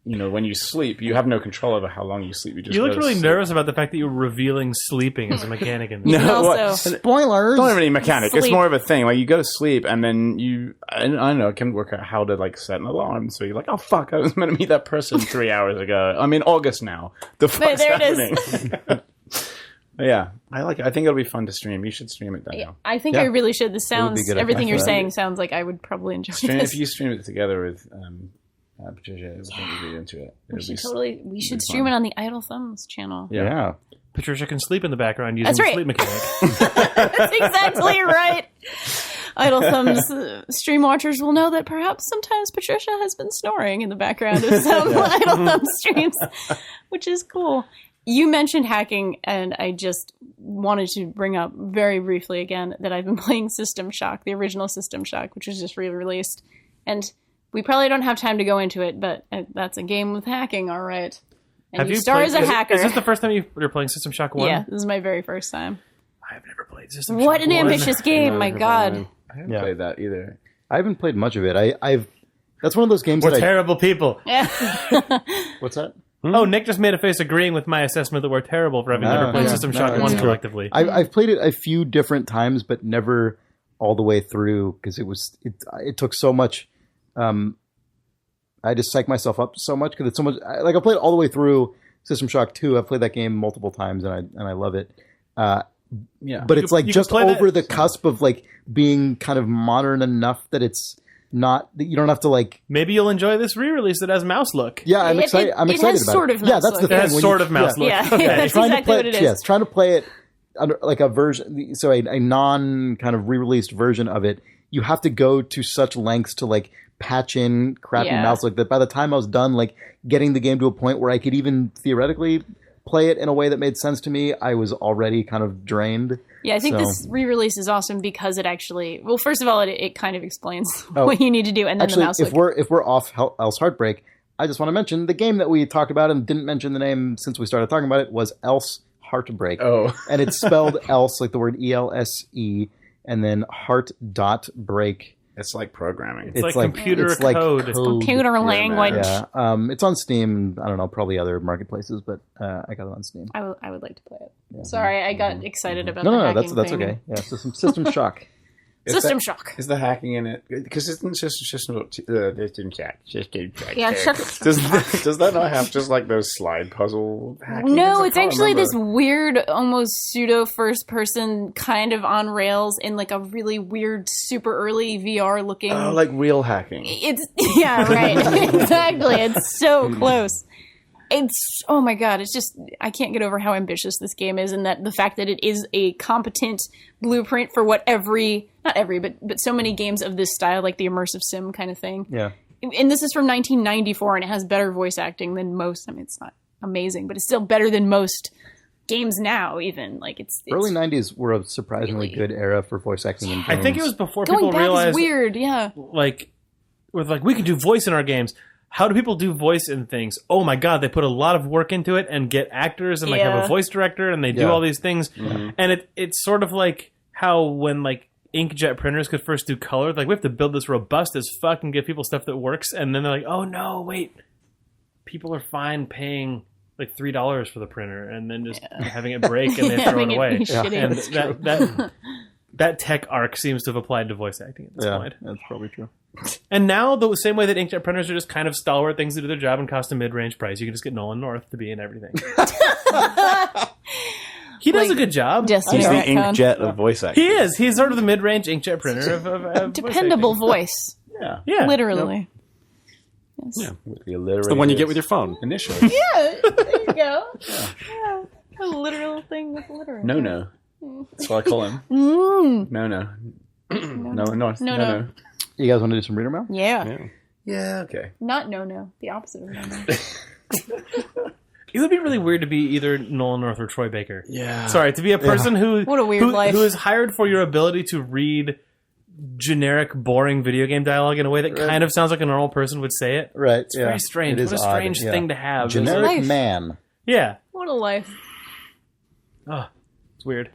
When you sleep, you have no control over how long you sleep.
You look really nervous about the fact that you're revealing sleeping as a mechanic in this.
No,
spoilers.
It's not really a mechanic. Sleep. It's more of a thing. Like you go to sleep and then I don't know, can work out how to like set an alarm. So you're like, oh fuck, I was meant to meet that person 3 hours ago. I'm in August now. The fuck's happening? It is. Yeah, I like it. I think it'll be fun to stream. You should stream it, Danielle.
I think I really should. This sounds, everything you're saying sounds like I would probably enjoy this.
If you stream it together with Patricia, I think we'd be into it.
We should stream it on the Idle Thumbs channel.
Yeah.
Patricia can sleep in the background using the sleep mechanic.
That's exactly right. Idle Thumbs stream watchers will know that perhaps sometimes Patricia has been snoring in the background of some Idle Thumbs streams, which is cool. You mentioned hacking, and I just wanted to bring up very briefly again that I've been playing System Shock, the original System Shock, which was just re-released. And we probably don't have time to go into it, but that's a game with hacking, all right. And you start as a hacker.
Is this the first time you're playing System Shock 1?
Yeah, this is my very first time.
I've never played System Shock 1.
What an ambitious game, my god.
I haven't played that either.
I haven't played much of it. That's one of those games
We're terrible people.
Yeah.
What's that?
Oh, Nick just made a face agreeing with my assessment that we're terrible for having never played System Shock 1 collectively.
I've played it a few different times, but never all the way through, because it took so much. I just psyched myself up so much because it's so much. I played all the way through System Shock 2. I've played that game multiple times and I love it. But it's like just over the cusp of like being kind of modern enough that it's not, that you don't have to like.
Maybe you'll enjoy this re-release that has mouse look.
Yeah, I'm excited. I'm excited about
sort
it.
of mouse
that's the
look.
thing.
It has sort of mouse look.
Yeah,
okay.
that's exactly what it is.
Yes, trying to play it under like a version, so a non kind of re-released version of it. You have to go to such lengths to like patch in crappy mouse look that by the time I was done like getting the game to a point where I could even theoretically play it in a way that made sense to me, I was already kind of drained.
Yeah, I think this re-release is awesome because it actually, well, first of all, it kind of explains what you need to do, and then
actually,
the mouse
if we're off else Heart.Break, I just want to mention the game that we talked about and didn't mention the name since we started talking about it was Else Heart.Break.
Oh.
And it's spelled else, like the word ELSE, and then Heart.Break.
It's like programming.
It's like computer code.
It's computer language.
Yeah, it's on Steam. I don't know, probably other marketplaces, but I got it on Steam.
I would like to play it. Yeah. Sorry, I got excited about
no,
hacking
that's
thing.
okay. Yeah, System Shock.
System Shock.
Is the hacking in it? Because it's System Shock.
Yeah,
does that not have just like those slide puzzle hacking?
No, it's actually this weird, almost pseudo first person kind of on rails in like a really weird, super early VR looking.
Oh, like real hacking.
Yeah, right. Exactly. It's so close. It's, oh my god, it's just, I can't get over how ambitious this game is, and that the fact that it is a competent blueprint for what but so many games of this style, like the immersive sim kind of thing.
Yeah.
And this is from 1994, and it has better voice acting than most. I mean, it's not amazing, but it's still better than most games now, even. Like, it's
early 90s were a surprisingly good era for voice acting in games.
I think it was before
going
people
back
realized.
Is weird, yeah.
Like, we can do voice in our games. How do people do voice in things? Oh my god, they put a lot of work into it and get actors and like have a voice director and they do all these things. Mm-hmm. And it's sort of like how when like inkjet printers could first do color, like we have to build this robust as fuck and give people stuff that works, and then they're like, oh no, wait, people are fine paying like $3 for the printer and then just having it break and they throw it away. And that tech arc seems to have applied to voice acting at this point.
That's probably true.
And now, the same way that inkjet printers are just kind of stalwart things that do their job and cost a mid-range price, you can just get Nolan North to be in everything. He does a good job.
He's the inkjet of voice acting.
He is. He's sort of the mid-range inkjet printer of
Dependable voice.
Yeah.
Yeah.
Literally. Yes.
Yeah.
It's
the one you get with your phone.
Initially.
Yeah, there you go. Yeah. A literal thing with literal.
No. That's what I call him. No. North.
No.
You guys want to do some reader mail?
Yeah.
Yeah, okay.
Not no. The opposite of no.
It would be really weird to be either Nolan North or Troy Baker.
Yeah.
Sorry, to be a person who
What a weird life.
who is hired for your ability to read generic, boring video game dialogue in a way that kind of sounds like a normal person would say it.
Right.
It's very strange. What a strange thing to have.
Generic
Life.
man.
Yeah.
What a life.
Oh, it's weird.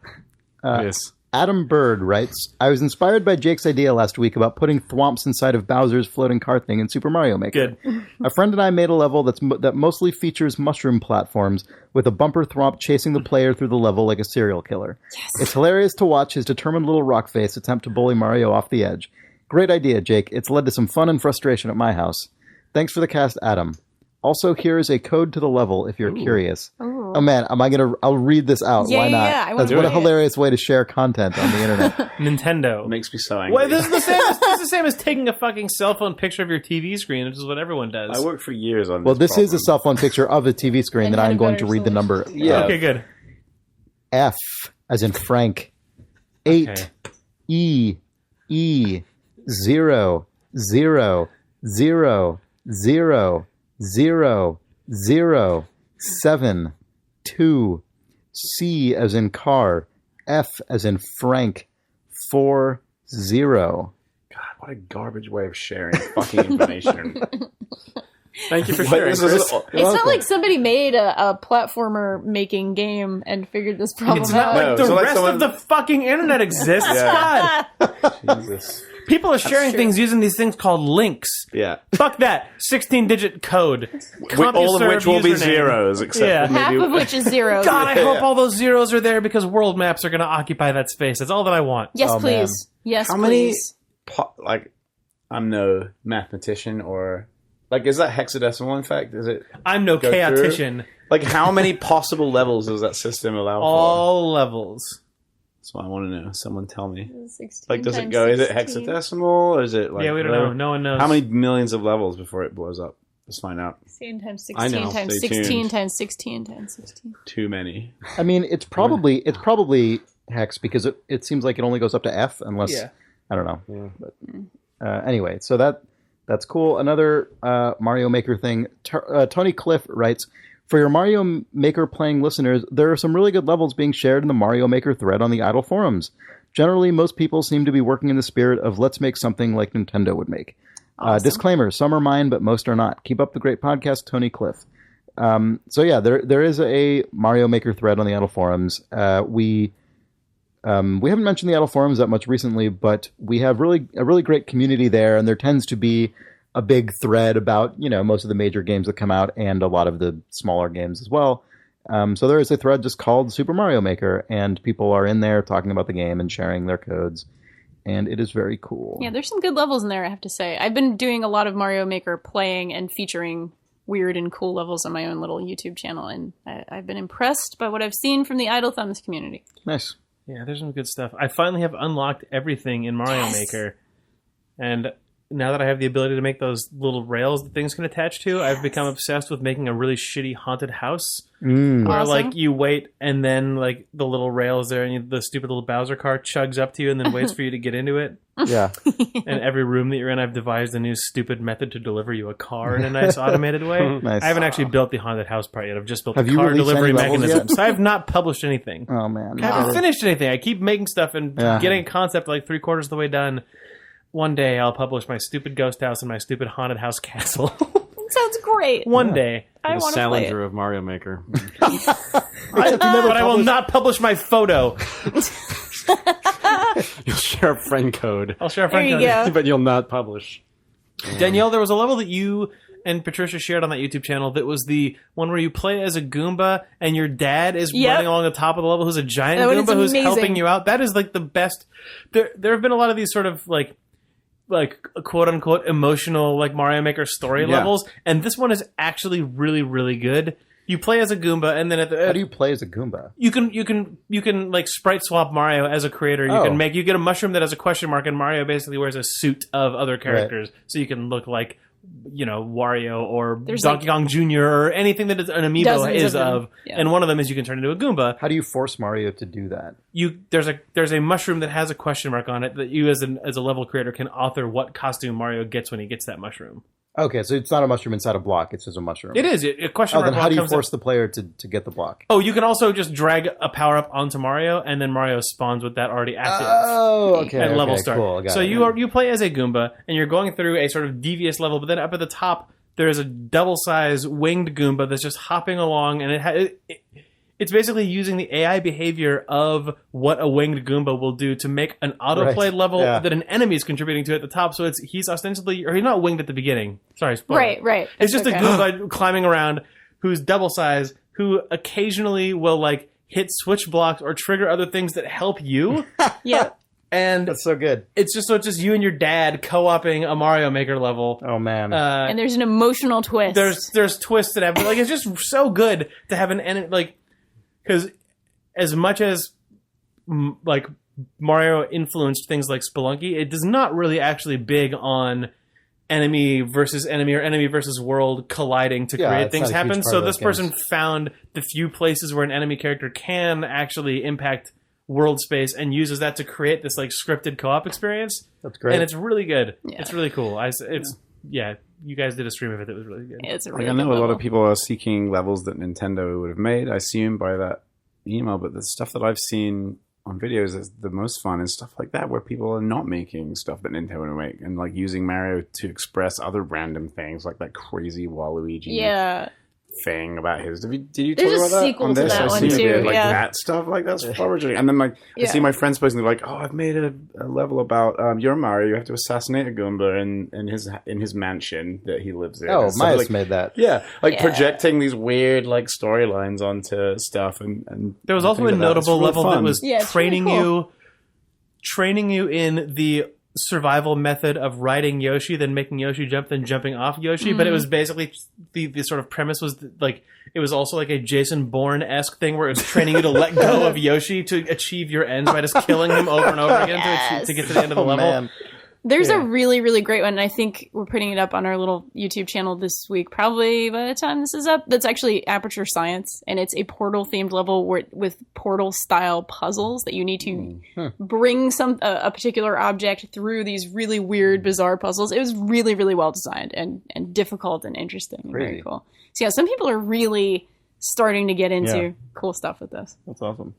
Yes.
Adam Bird writes, I was inspired by Jake's idea last week about putting Thwomps inside of Bowser's floating car thing in Super Mario Maker.
Good.
A friend and I made a level that mostly features mushroom platforms with a bumper Thwomp chasing the player through the level like a serial killer. Yes. It's hilarious to watch his determined little rock face attempt to bully Mario off the edge. Great idea, Jake. It's led to some fun and frustration at my house. Thanks for the cast, Adam. Also, here is a code to the level if you're curious.
Ooh.
Oh man, I'll read this out.
Yeah,
Why not?
yeah, I wanna
That's what a
read it.
hilarious way to share content on the internet.
Nintendo.
Makes me so angry.
Well, this is the same as taking a fucking cell phone picture of your TV screen, which is what everyone does.
I worked for years on
Well,
this
is a cell phone picture of a TV screen
And
that
had
I'm
a
going to
better
read the number.
Yeah.
Okay, good.
F as in Frank. 8
Okay.
E 0 0 0 0 0 0 7 2 C as in car. F as in Frank. 4 0.
God, what a garbage way of sharing fucking information.
Thank you for sharing, Chris.
It's not like somebody made a platformer making game and figured this problem
It's not
out.
like
No,
the
so like
rest
someone-
of the fucking internet exists.
Yeah.
God.
Jesus.
People are sharing things using these things called links.
Yeah.
Fuck that. 16-digit code.
All of which will be
username.
zeros, except
Yeah.
for
Half
maybe...
of which is zero.
God, I hope all those zeros are there because world maps are going to occupy that space. That's all that I want.
Yes,
Oh,
please. Yes,
How many...
please.
I'm no mathematician or... Like, is that hexadecimal, in fact? Is it...
I'm no
Go through?
chaotician.
Like, how many possible levels does that system allow for?
All levels.
That's what I want to know. Someone tell me.
16
Like, does it
times
go... Is it
16.
hexadecimal, or is it, like...
Yeah, we don't know. No one knows.
How many millions of levels before it blows up? Let's find out.
16 times
I
16
know.
times
Stay
16
tuned.
times 16 times 16.
Too many.
I mean, it's probably hex because it seems like it only goes up to F unless I don't know.
Yeah.
But anyway, so that's cool. Another Mario Maker thing. Tony Cliff writes, for your Mario Maker playing listeners, there are some really good levels being shared in the Mario Maker thread on the Idle forums. Generally, most people seem to be working in the spirit of let's make something like Nintendo would make.
Awesome.
Disclaimer, some are mine, but most are not. Keep up the great podcast, Tony Cliff. So yeah, there is a Mario Maker thread on the Idle forums. We haven't mentioned the Idle forums that much recently, but we have a really great community there, and there tends to be a big thread about most of the major games that come out and a lot of the smaller games as well. So there is a thread just called Super Mario Maker, and people are in there talking about the game and sharing their codes, and it is very cool.
Yeah, there's some good levels in there, I have to say. I've been doing a lot of Mario Maker playing and featuring weird and cool levels on my own little YouTube channel, and I've been impressed by what I've seen from the Idle Thumbs community.
Nice.
Yeah, there's some good stuff. I finally have unlocked everything in Mario Maker. And now that I have the ability to make those little rails that things can attach to, I've become obsessed with making a really shitty haunted house. Where
Awesome.
like you wait and then like the little rail is there and the stupid little Bowser car chugs up to you and then waits for you to get into it.
Yeah.
And every room that you're in, I've devised a new stupid method to deliver you a car in a nice automated way.
Nice.
I haven't actually built the haunted house part yet. I've just built
Have
the
you
car
released
delivery
any levels
mechanism.
yet?
So I have not published anything.
Oh man.
I haven't finished anything. I keep making stuff and
Yeah.
getting a concept like 3/4 of the way done. One day I'll publish my stupid ghost house and my stupid haunted house castle.
Sounds great.
One day.
I
The
want to play it.
Salinger of Mario Maker.
But I will not publish my photo.
You'll share a friend code,
I'll share a
There
friend
you
code.
go.
but you'll not publish.
Danielle, there was a level that you and Patricia shared on that YouTube channel that was the one where you play as a Goomba and your dad is
Yep.
running along the top of the level who's a giant
That one is
Goomba who's
amazing.
helping you out. That is like the best. There have been a lot of these sort of like like quote unquote emotional like Mario Maker story levels, and this one is actually really, really good. You play as a Goomba, and then
how do you play as a Goomba?
You can like sprite swap Mario as a creator. You get a mushroom that has a question mark, and Mario basically wears a suit of other characters, so you can look like Wario or Donkey Kong Jr. or anything that is an amiibo is of. And one of them is you can turn into a Goomba.
How do you force Mario to do that?
There's a mushroom that has a question mark on it that you as a level creator can author what costume Mario gets when he gets that mushroom.
Okay, so it's not a mushroom inside a block; it's just a mushroom.
It is a question mark.
Then how do you force the player to get the block?
Oh, you can also just drag a power up onto Mario, and then Mario spawns with that already active.
Oh, okay.
At level start.
Cool,
so you play as a Goomba, and you're going through a sort of devious level, but then up at the top there is a double-size winged Goomba that's just hopping along, and it's basically using the AI behavior of what a winged Goomba will do to make an autoplay level that an enemy is contributing to at the top. So he's ostensibly, or he's not winged at the beginning. Sorry, spoiler.
Right.
It's just a Goomba climbing around who's double size, who occasionally will like hit switch blocks or trigger other things that help you.
Yeah.
And
that's so good.
It's just you and your dad co-oping a Mario Maker level.
Oh man!
And there's an emotional twist.
There's twists that happen. Like it's just so good to have an enemy like. Because as much as like Mario influenced things like Spelunky, it is not really actually big on enemy versus enemy or enemy versus world colliding to create things happen. So this person found the few places where an enemy character can actually impact world space and uses that to create this like scripted co-op experience.
That's great.
And it's really good. Yeah. It's really cool. You guys did a stream of it that was really good.
It's a really
I know
good
a lot
level.
of people are seeking levels that Nintendo would have made, I assume, by that email, but the stuff that I've seen on videos is the most fun and stuff like that, where people are not making stuff that Nintendo would make and like using Mario to express other random things, like that crazy Waluigi thing about his. Did you talk
There's a
about that
sequel
on
to
this?
that
I
one
see
too.
like that stuff, like that's foraging. And then like I see my friends posting, they're like, "Oh, I've made a level about your Mario. You have to assassinate a Goomba in his mansion that he lives in."
Oh, Maya's
like,
made that.
Yeah, projecting these weird like storylines onto stuff, and
there was also a notable level that was training
really cool.
you in the survival method of riding Yoshi, then making Yoshi jump, then jumping off Yoshi. But it was basically the sort of premise was like it was also like a Jason Bourne-esque thing where it was training you to let go of Yoshi to achieve your ends by just killing him over and over again to get to the end of the level.
Man.
There's a really, really great one, and I think we're putting it up on our little YouTube channel this week, probably by the time this is up. That's actually Aperture Science, and it's a Portal-themed level with Portal-style puzzles that you need to bring a particular object through these really weird, bizarre puzzles. It was really, really well designed and difficult and interesting and very cool. So yeah, some people are really starting to get into cool stuff with this.
That's awesome.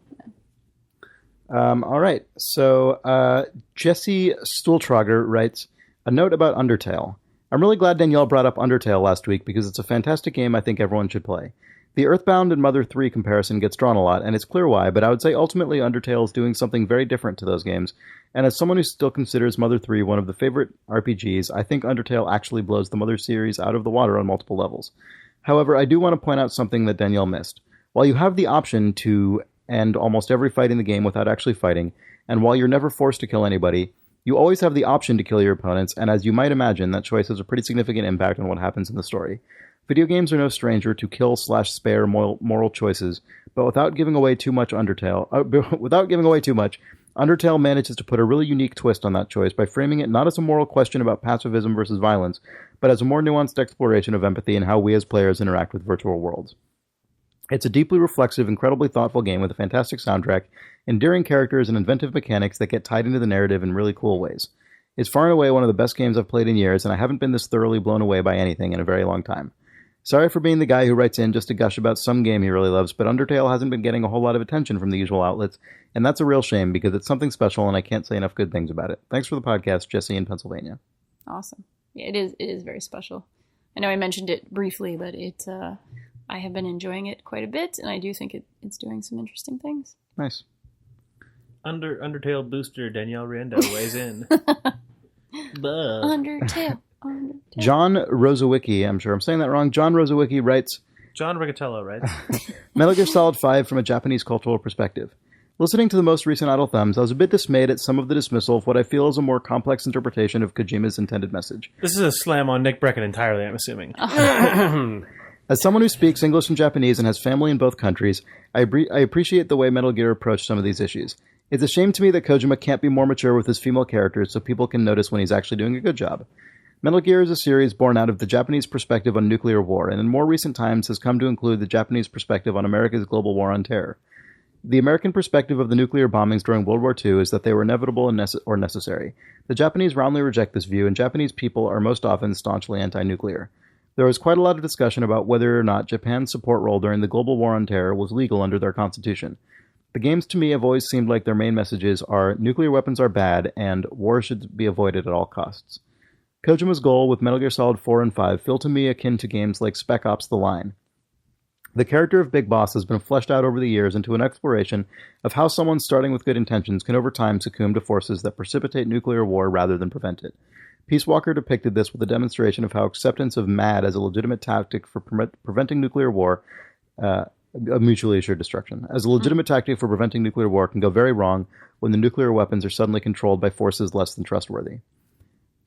All right. So Jesse Stuhltrager writes, a note about Undertale. I'm really glad Danielle brought up Undertale last week because it's a fantastic game I think everyone should play. The Earthbound and Mother 3 comparison gets drawn a lot, and it's clear why, but I would say ultimately Undertale is doing something very different to those games, and as someone who still considers Mother 3 one of the favorite RPGs, I think Undertale actually blows the Mother series out of the water on multiple levels. However, I do want to point out something that Danielle missed. While you have the option to end almost every fight in the game without actually fighting, and while you're never forced to kill anybody, you always have the option to kill your opponents, and as you might imagine, that choice has a pretty significant impact on what happens in the story. Video games are no stranger to kill/spare moral choices, but without giving away too much, Undertale manages to put a really unique twist on that choice by framing it not as a moral question about pacifism versus violence, but as a more nuanced exploration of empathy and how we as players interact with virtual worlds. It's a deeply reflexive, incredibly thoughtful game with a fantastic soundtrack, endearing characters, and inventive mechanics that get tied into the narrative in really cool ways. It's far and away one of the best games I've played in years, and I haven't been this thoroughly blown away by anything in a very long time. Sorry for being the guy who writes in just to gush about some game he really loves, but Undertale hasn't been getting a whole lot of attention from the usual outlets, and that's a real shame because it's something special and I can't say enough good things about it. Thanks for the podcast, Jesse in Pennsylvania.
Awesome. Yeah, it is very special. I know I mentioned it briefly, but I have been enjoying it quite a bit, and I do think it's doing some interesting things.
Nice.
Undertale booster Danielle Riendeau weighs in.
Undertale.
John Rosawicki, I'm sure I'm saying that wrong. John Rosawicki writes,
John Rigatello writes,
Metal Gear Solid 5 from a Japanese cultural perspective. Listening to the most recent Idle Thumbs, I was a bit dismayed at some of the dismissal of what I feel is a more complex interpretation of Kojima's intended message.
This is a slam on Nick Brecken entirely, I'm assuming.
As someone who speaks English and Japanese and has family in both countries, I appreciate the way Metal Gear approached some of these issues. It's a shame to me that Kojima can't be more mature with his female characters so people can notice when he's actually doing a good job. Metal Gear is a series born out of the Japanese perspective on nuclear war, and in more recent times has come to include the Japanese perspective on America's global war on terror. The American perspective of the nuclear bombings during World War II is that they were inevitable and or necessary. The Japanese roundly reject this view, and Japanese people are most often staunchly anti-nuclear. There was quite a lot of discussion about whether or not Japan's support role during the global war on terror was legal under their constitution. The games to me have always seemed like their main messages are nuclear weapons are bad and war should be avoided at all costs. Kojima's goal with Metal Gear Solid 4 and 5 feel to me akin to games like Spec Ops: The Line. The character of Big Boss has been fleshed out over the years into an exploration of how someone starting with good intentions can over time succumb to forces that precipitate nuclear war rather than prevent it. Peace Walker depicted this with a demonstration of how acceptance of MAD as a legitimate tactic for preventing nuclear war, a mutually assured destruction, as a legitimate tactic for preventing nuclear war can go very wrong when the nuclear weapons are suddenly controlled by forces less than trustworthy.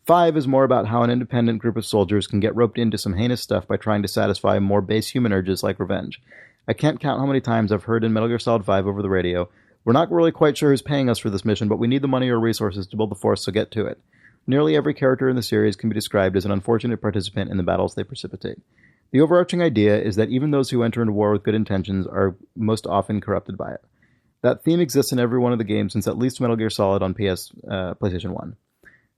5 is more about how an independent group of soldiers can get roped into some heinous stuff by trying to satisfy more base human urges like revenge. I can't count how many times I've heard in Metal Gear Solid 5 over the radio, "We're not really quite sure who's paying us for this mission, but we need the money or resources to build the force, so get to it." Nearly every character in the series can be described as an unfortunate participant in the battles they precipitate. The overarching idea is that even those who enter into war with good intentions are most often corrupted by it. That theme exists in every one of the games since at least Metal Gear Solid on PlayStation 1.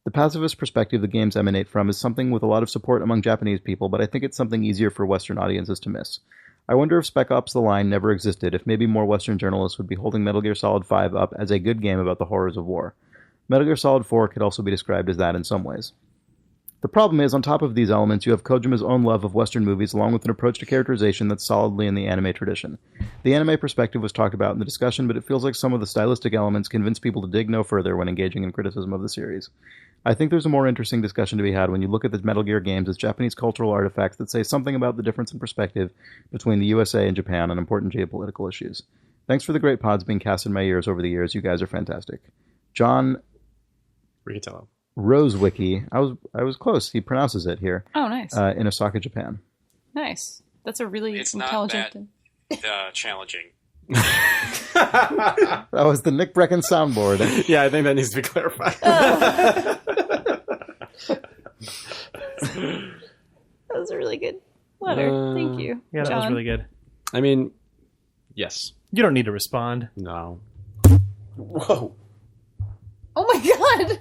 The pacifist perspective the games emanate from is something with a lot of support among Japanese people, but I think it's something easier for Western audiences to miss. I wonder if Spec Ops: The Line never existed, if maybe more Western journalists would be holding Metal Gear Solid 5 up as a good game about the horrors of war. Metal Gear Solid 4 could also be described as that in some ways. The problem is, on top of these elements, you have Kojima's own love of Western movies along with an approach to characterization that's solidly in the anime tradition. The anime perspective was talked about in the discussion, but it feels like some of the stylistic elements convince people to dig no further when engaging in criticism of the series. I think there's a more interesting discussion to be had when you look at the Metal Gear games as Japanese cultural artifacts that say something about the difference in perspective between the USA and Japan on important geopolitical issues. Thanks for the great pods being cast in my ears over the years. You guys are fantastic. John
Riendeau.
Rosewicki. I was close. He pronounces it here.
Oh, nice.
In Osaka, Japan.
Nice. That's a really
It's
intelligent.
not that challenging.
That was the Nick Brecken soundboard.
Yeah, I think that needs to be clarified.
That was a really good letter. Thank you.
Yeah, that was
John.
really good.
I mean, yes.
You don't need to respond.
No.
Whoa.
Oh my god!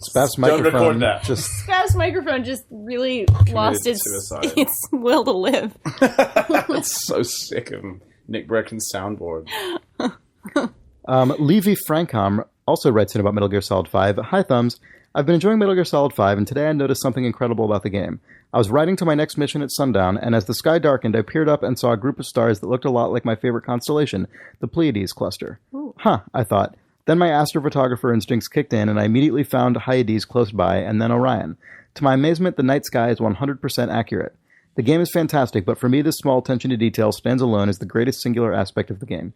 Spaf's
Don't record
microphone
that.
just
Spaz's microphone just really lost its
suicide.
its will to live.
That's so sick of Nick Brecken's soundboard.
Levy Francom also writes in about Metal Gear Solid 5. Hi, Thumbs. I've been enjoying Metal Gear Solid 5, and today I noticed something incredible about the game. I was riding to my next mission at sundown, and as the sky darkened, I peered up and saw a group of stars that looked a lot like my favorite constellation, the Pleiades cluster.
Ooh.
Huh, I thought. Then my astrophotographer instincts kicked in, and I immediately found Hyades close by, and then Orion. To my amazement, the night sky is 100% accurate. The game is fantastic, but for me this small attention to detail stands alone as the greatest singular aspect of the game.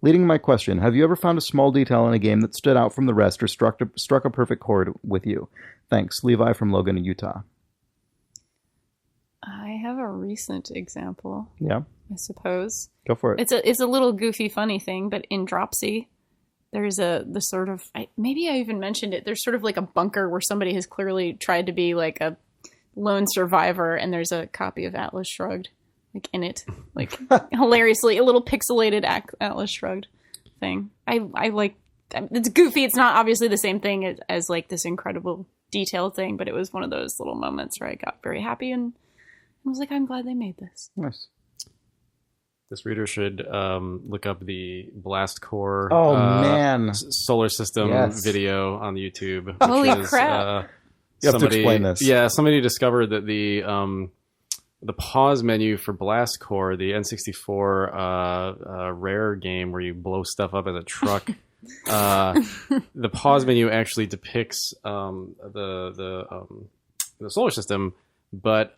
Leading to my question, have you ever found a small detail in a game that stood out from the rest or struck a perfect chord with you? Thanks. Levi from Logan, Utah.
I have a recent example,
Yeah,
I suppose.
go for it.
It's a little goofy, funny thing, but in Dropsy, there's the sort of maybe I even mentioned it. There's sort of like a bunker where somebody has clearly tried to be like a lone survivor, and there's a copy of Atlas Shrugged like in it, like hilariously a little pixelated Atlas Shrugged thing. I like it's goofy. It's not obviously the same thing as like this incredible detailed thing, but it was one of those little moments where I got very happy and I was like, I'm glad they made this.
Nice.
This reader should look up the Blast Core
man.
solar system
Yes.
video on YouTube. Which
Holy
is,
crap.
You have to explain this.
Yeah, somebody discovered that the pause menu for Blast Core, the N64 rare game where you blow stuff up as a truck, the pause menu actually depicts the solar system but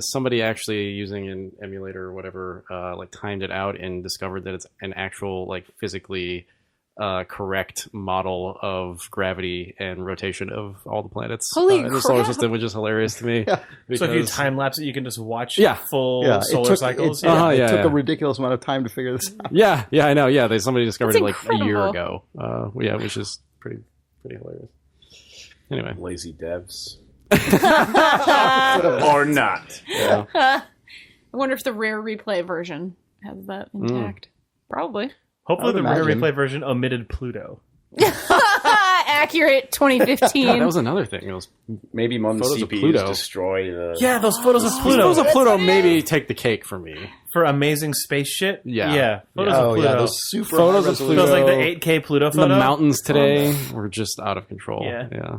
somebody actually using an emulator or whatever like timed it out and discovered that it's an actual like physically correct model of gravity and rotation of all the planets
Holy
in the solar
crap.
system, which is hilarious to me.
So if you
because-
time lapse it, you can just watch
Yeah.
full
Yeah,
solar cycles.
It
yeah,
took
yeah.
a ridiculous amount of time to figure this out.
Yeah, I know. Yeah, somebody discovered
That's
it like a year
incredible.
ago. Yeah, which is pretty hilarious. Anyway,
Lazy devs. Or not.
yeah.
I wonder if the rare replay version has that intact. Probably.
Hopefully
I
the
would
rare
imagine.
replay version omitted Pluto.
Accurate 2015.
that was another thing. It was
Maybe modern
Photos of
CPUs
Pluto.
destroy the...
Yeah, those photos of Pluto.
Photos of Pluto maybe take the cake for me.
For amazing space shit.
Yeah.
Photos
Oh
of Pluto.
yeah, those super
Photos
high
of
resolution-
Those like the
Pluto.
8K Pluto
The
photo.
mountains today were just out of control.
Yeah.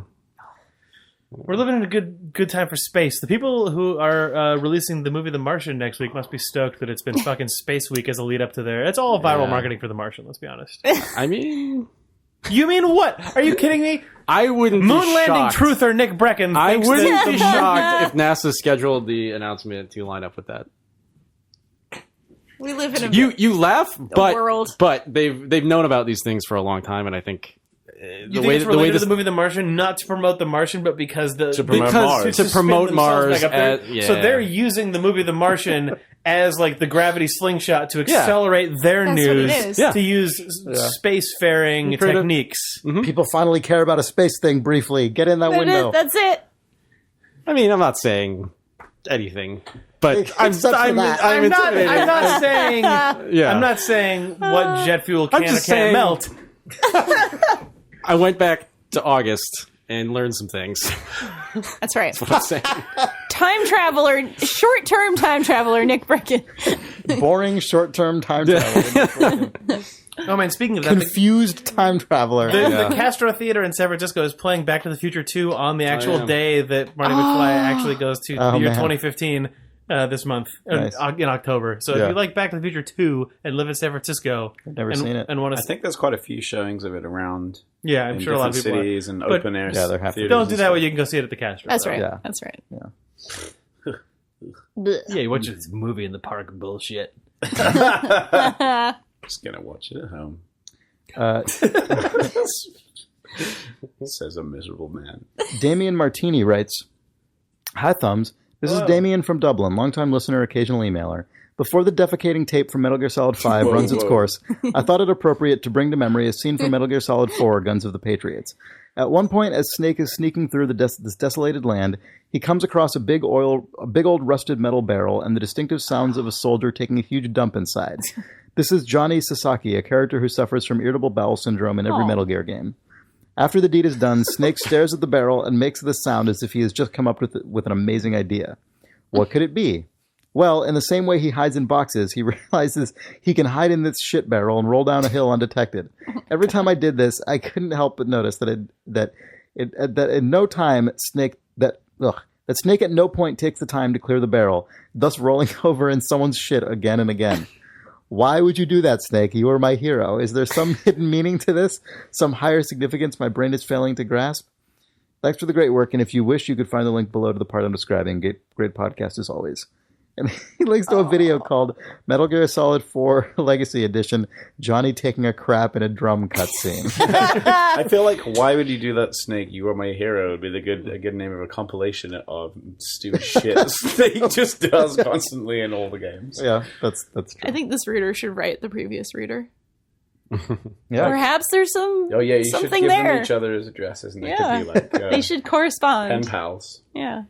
We're living in a good time for space. The people who are releasing the movie The Martian next week must be stoked that it's been fucking Space Week as a lead up to there. It's all viral
Yeah.
marketing for The Martian, let's be honest.
I mean,
You mean what? Are you kidding me?
I wouldn't
Moon
be
landing
shocked.
truther Nick Brecken
I
thinks
wouldn't
that
be shocked if NASA scheduled the announcement to line up with that.
We live in a
You laugh, but
world.
but they've known about these things for a long time, and I think
You think it's related to the movie The Martian, not to promote The Martian, but because
To promote Mars.
to promote
spin themselves
Mars.
back up there.
Yeah.
So they're using the movie The Martian as like the gravity slingshot to accelerate their
That's what it
news
is.
Yeah.
to use spacefaring
Creative.
techniques.
People finally care about a space thing briefly. Get in that window.
That's it.
I mean, I'm not saying anything, but
Except for that.
I'm not
intimidated.
saying.
Yeah.
I'm not saying what jet fuel
I'm
can or
just
can't
saying-
melt.
I went back to August and learned some things.
That's right.
I'm saying.
Time traveler, short-term time traveler, Nick Brecken.
Boring short-term time traveler.
Oh man, speaking of that,
Confused time traveler.
the Castro Theater in San Francisco is playing Back to the Future 2 on the actual
yeah.
day that Marty McFly actually goes to the year
man.
2015 this month
Nice.
in October. So
Yeah.
if you like Back to the Future 2 and live in San Francisco,
I've never
and,
seen it.
and want
I
to,
think there's quite a few showings of it around
yeah, I'm
in
sure a lot of
different
people are.
cities and
But-
open air.
Yeah, there have to be.
theaters
Don't
and
do that
stuff.
way. You can go see it at the Castro.
That's
though.
right.
Yeah.
That's right.
Yeah.
Blech.
Yeah, you watch this movie in the park bullshit.
Just gonna watch it at home.
Uh,
Says a miserable man.
Damien Martini writes, "Hi Thumbs, this is Damien from Dublin, longtime listener, occasional emailer. Before the defecating tape from Metal Gear Solid 5 runs its course, I thought it appropriate to bring to memory a scene from Metal Gear Solid 4, Guns of the Patriots. At one point, as Snake is sneaking through this desolated land, he comes across a big old rusted metal barrel and the distinctive sounds of a soldier taking a huge dump inside. This is Johnny Sasaki, a character who suffers from irritable bowel syndrome in every
Aw.
Metal Gear game. After the deed is done, Snake stares at the barrel and makes this sound as if he has just come up with an amazing idea. What could it be? Well, in the same way he hides in boxes, he realizes he can hide in this shit barrel and roll down a hill undetected. Every time I did this, I couldn't help but notice that in no time Snake that Snake at no point takes the time to clear the barrel, thus rolling over in someone's shit again and again. Why would you do that, Snake? You are my hero. Is there some hidden meaning to this? Some higher significance my brain is failing to grasp? Thanks for the great work, and if you wish, you could find the link below to the part I'm describing. Great podcast as always." And he links to a video called Metal Gear Solid 4 Legacy Edition, Johnny taking a crap in a drum cutscene.
I feel like, why would you do that, Snake? You are my hero would be a good name of a compilation of stupid shit Snake just does constantly in all the games.
Yeah, that's true.
I think this reader should write the previous reader.
Yeah.
Perhaps there's some
Oh yeah, you should
something
give
there.
them each other's addresses and they
Yeah.
could be like
They should correspond.
pen pals.
Yeah.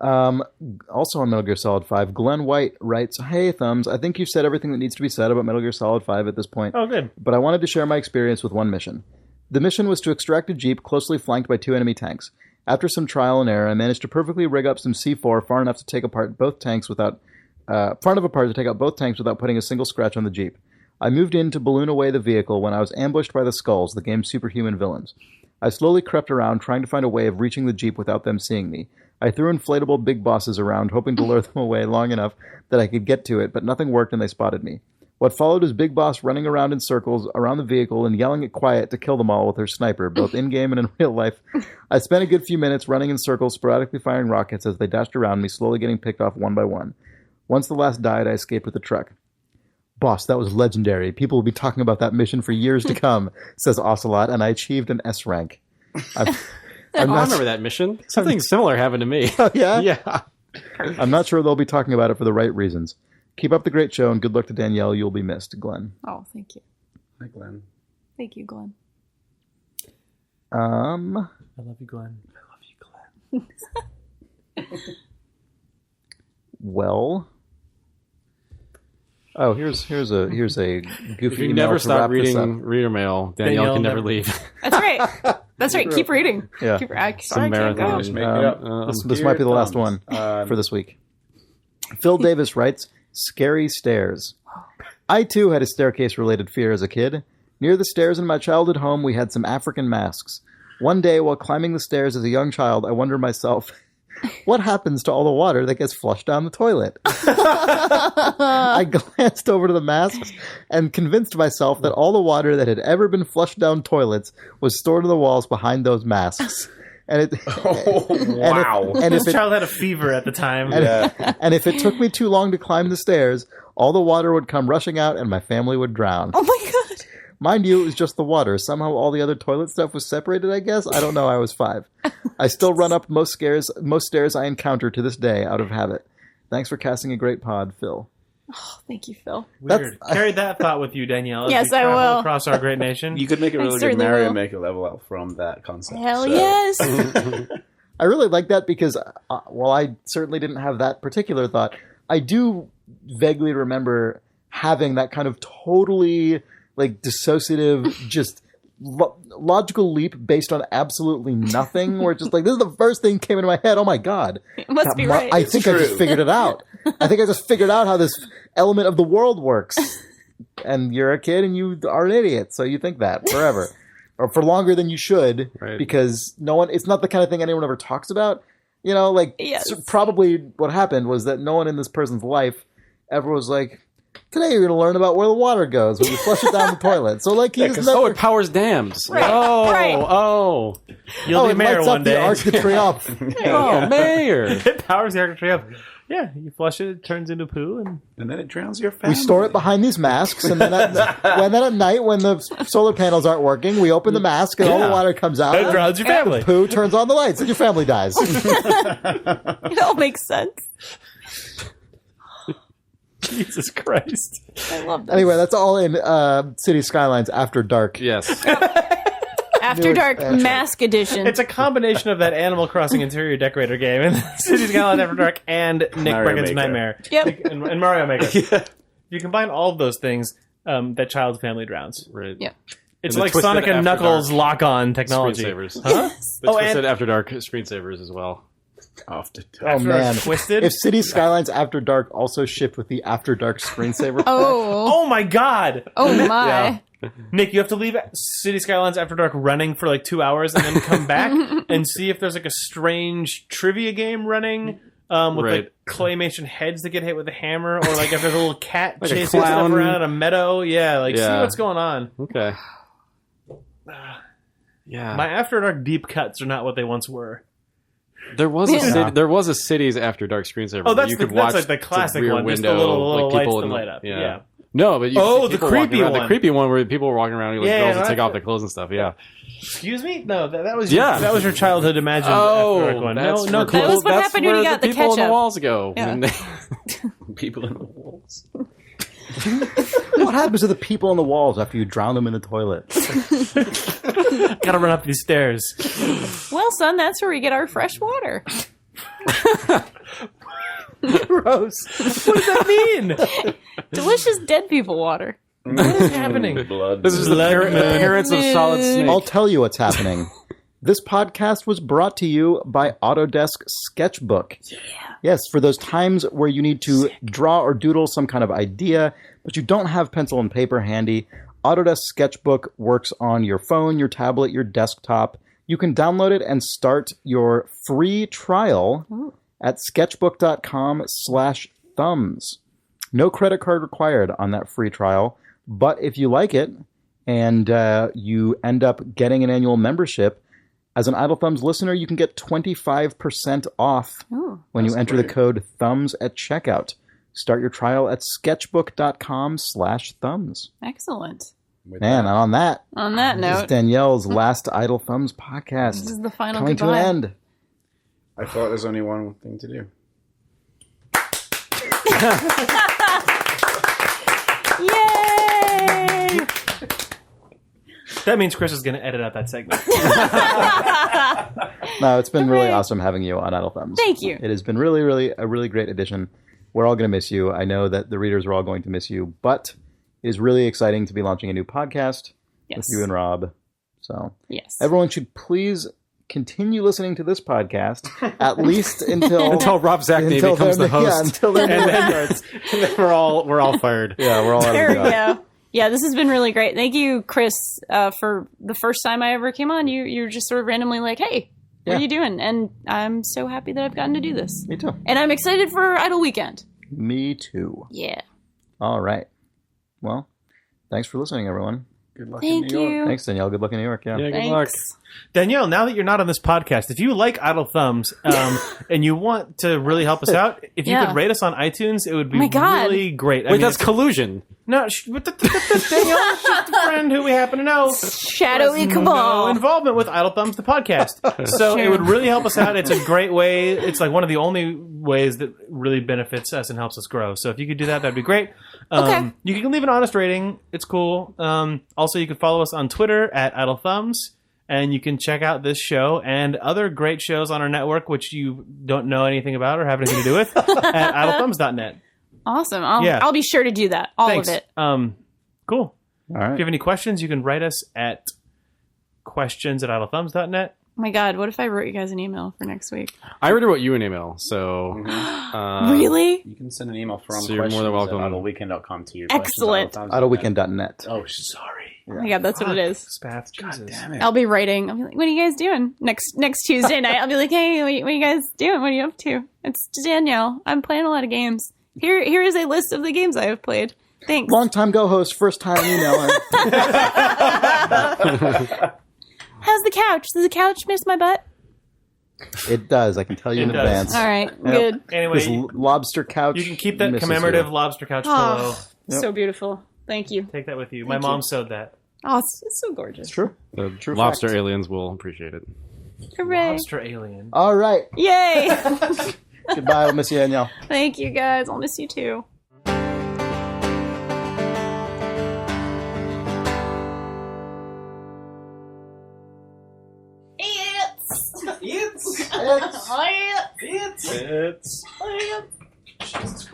Also on Metal Gear Solid 5, Glenn White writes, "Hey Thumbs, I think you've said everything that needs to be said about Metal Gear Solid 5 at this point.
Oh, good.
But I wanted to share my experience with one mission. The mission was to extract a jeep closely flanked by 2 enemy tanks. After some trial and error, I managed to perfectly rig up some C4 far enough to take apart both tanks without to take out both tanks without putting a single scratch on the jeep. I moved in to balloon away the vehicle when I was ambushed by the Skulls, the game's superhuman villains. I slowly crept around, trying to find a way of reaching the jeep without them seeing me. I threw inflatable big bosses around, hoping to lure them away long enough that I could get to it, but nothing worked and they spotted me. What followed was Big Boss running around in circles around the vehicle and yelling at Quiet to kill them all with her sniper, both in-game and in real life. I spent a good few minutes running in circles, sporadically firing rockets as they dashed around me, slowly getting picked off one by one. Once the last died, I escaped with the truck. Boss, that was legendary. People will be talking about that mission for years to come, says Ocelot, and I achieved an S rank. I
remember that mission. Something similar happened to me.
Oh, yeah?
Yeah.
I'm not sure they'll be talking about it for the right reasons. Keep up the great show, and good luck to Danielle. You'll be missed. Glenn.
Oh, thank you.
Hi, Glenn.
Thank you, Glenn.
I love you, Glenn.
Well... Oh, here's a goofy
If you
email
never
to
stop
wrap this
reading
up.
reader mail, Danielle can never leave.
That's right. That's right. Keep reading.
Yeah.
Sorry, I can't go.
Just make it up.
This might be the last one for this week. Phil Davis writes, Scary Stairs. I, too, had a staircase-related fear as a kid. Near the stairs in my childhood home, we had some African masks. One day, while climbing the stairs as a young child, I wondered myself, what happens to all the water that gets flushed down the toilet? I glanced over to the masks and convinced myself that all the water that had ever been flushed down toilets was stored in the walls behind those masks. And it,
wow.
And
This
if it,
child had a fever at the time.
and if it took me too long to climb the stairs, all the water would come rushing out and my family would drown.
Oh my god.
Mind you, it was just the water. Somehow all the other toilet stuff was separated, I guess. I don't know. I was 5. I still run up most stairs I encounter to this day out of habit. Thanks for casting a great pod, Phil.
Oh, thank you, Phil.
Weird. Carry that thought with you, Danielle. As
Yes,
we
I
travel
will.
Across our great nation.
You could make a really good
certainly
Mario
will.
Maker level out from that concept.
Hell
so.
yes.
I really like that because while I certainly didn't have that particular thought, I do vaguely remember having that kind of totally like dissociative, just logical leap based on absolutely nothing. Where it's just like, this is the first thing came into my head. Oh my god,
It must be right.
I think I just figured it out. I think I just figured out how this element of the world works. And you're a kid and you are an idiot, so you think that forever. Or for longer than you should,
Right.
because it's not the kind of thing anyone ever talks about. You know, like,
Yes.
so probably what happened was that no one in this person's life ever was like, today you're going to learn about where the water goes when you flush it down the toilet. So, like, he's
Oh, it powers dams.
Right.
Oh,
Right.
oh.
You'll be
it
mayor
lights
one
up the
day.
Arc de Triomphe.
Oh, mayor.
It powers the Arc de Triomphe. Yeah, you flush it, it turns into poo, and
And then it drowns your family.
We store it behind these masks, and then at night, when the solar panels aren't working, we open the mask, and all the water comes out.
it drowns your family.
Poo turns on the lights, and your family dies.
It all makes sense.
Jesus Christ.
I love that.
Anyway, that's all in Cities Skylines After Dark.
Yes.
After Dark Mask Edition.
It's a combination of that Animal Crossing interior decorator game and Cities Skylines After Dark and Nick
Mario
Bricken's
Maker.
Nightmare.
Yep.
And Mario Maker. If you combine all of those things, that child's family drowns.
Right.
Yeah.
It's
And the
like
twisted
Sonic and
After
Knuckles
Dark
lock-on technology.
Screensavers.
Huh?
But
Oh,
Twisted
and
After Dark screensavers as well.
After
Oh
After
man!
Dark Twisted.
If Cities Skylines After Dark also shipped with the After Dark screensaver,
Oh.
Oh my god!
Oh my.
Nick, you have to leave City Skylines After Dark running for like 2 hours and then come back and see if there's like a strange trivia game running with
Right.
like claymation heads that get hit with a hammer, or like if there's a little cat
Like a
chasing stuff
clown.
around in a meadow. Yeah, like see
Yeah.
what's going on.
Okay. Yeah.
My After Dark deep cuts are not what they once were.
There was a Cities After Dark screensaver.
Oh,
where
that's
you
the-
could
that's
watch
like the classic
rear
one, just the
window,
little
like
lights
people
that
in the-
light up. Yeah.
No, but you
Oh,
see
the
people
creepy
walking around,
one.
the creepy one where people were walking around like
Yeah,
girls and
no,
take
that's
off their clothes and stuff. Yeah.
Excuse me? No, that was
Yeah.
that was your childhood imagined After Dark one.
that's
No,
where
cool.
That was what
that's
happened when
where
you got the
people on the
ketchup.
walls go.
Yeah.
when they-
people in the walls.
what happens to the people on the walls after you drown them in the toilet?
Gotta run up these stairs.
Well, son, that's where we get our fresh water.
Gross. What does that mean?
Delicious dead people water.
What is happening?
Blood.
This is the appearance of Solid Snake.
I'll tell you what's happening. This podcast was brought to you by Autodesk Sketchbook. Yeah. Yes, for those times where you need to draw or doodle some kind of idea, but you don't have pencil and paper handy, Autodesk Sketchbook works on your phone, your tablet, your desktop. You can download it and start your free trial at sketchbook.com/thumbs. No credit card required on that free trial. But if you like it and you end up getting an annual membership, as an Idle Thumbs listener, you can get 25% off when you enter the code THUMBS at checkout. Start your trial at sketchbook.com/thumbs.
Excellent.
Man, and on that
note,
this is Danielle's last Idle Thumbs podcast.
This is the final
coming
goodbye.
to an end.
I thought there's only one thing to do.
Yay!
That means Chris is going to edit out that segment.
No, it's been really awesome having you on Idle Thumbs.
Thank you.
It has been really, really a really great addition. We're all going to miss you. I know that the readers are all going to miss you, but it is really exciting to be launching a new podcast with you and Rob. So everyone should please continue listening to this podcast at least until
Rob Zachney becomes the host.
Yeah, until their
and then we're all fired.
Yeah, we're all out
There
of
we
the
go. Yeah, this has been really great. Thank you, Chris, for the first time I ever came on. You were just sort of randomly like, hey, what are you doing? And I'm so happy that I've gotten to do this.
Me too.
And I'm excited for Idle Weekend.
Me too.
Yeah.
All right. Well, thanks for listening, everyone.
Good luck
Thank
in New York.
you.
Thanks, Danielle. Good luck in New York. Yeah.
Yeah, good
Thanks.
luck.
Danielle, now that you're not on this podcast, if you like Idle Thumbs and you want to really help us out, if you could rate us on iTunes, it would be
my God.
really great.
Wait, that's collusion.
No, Danielle is just a friend who we happen to know.
Shadowy
No
Cabal.
involvement with Idle Thumbs, the podcast. So it would really help us out. It's a great way. It's like one of the only ways that really benefits us and helps us grow. So if you could do that, that'd be great.
Okay.
You can leave an honest rating. It's cool. Also, you can follow us on Twitter at Idle Thumbs. And you can check out this show and other great shows on our network, which you don't know anything about or have anything to do with, at idlethumbs.net.
Awesome. I'll be sure to do that. All
Thanks.
of it.
Cool.
All right.
If you have any questions, you can write us at questions@idlethumbs.net.
Oh my God, what if I wrote you guys an email for next week?
I already wrote you an email, so
Really?
You can send an email from
So you're more than welcome.
idleweekend.com to you.
Excellent.
Idleweekend.net.
Oh, sorry.
Oh my God, that's what it is.
Spath. Jesus.
Damn it.
I'll be writing. I'll be like, what are you guys doing? Next Tuesday night, I'll be like, hey, what are you guys doing? What are you up to? It's Danielle. I'm playing a lot of games. Here is a list of the games I have played. Thanks.
Long time go host, first time emailer.
How's the couch? Does the couch miss my butt?
It does. I can tell you in
does.
advance.
All right, good.
Anyway,
This lobster couch.
you can keep that
misses
commemorative
you.
lobster couch pillow.
So beautiful. Thank you.
Take that with you. My mom sewed that.
Oh, it's so gorgeous.
True.
the
True
lobster
fact.
aliens will appreciate it.
Hooray.
Lobster alien.
All right.
Yay.
Goodbye. We'll miss you, Danielle.
Thank you, guys. I'll miss you too.
It's.
It's.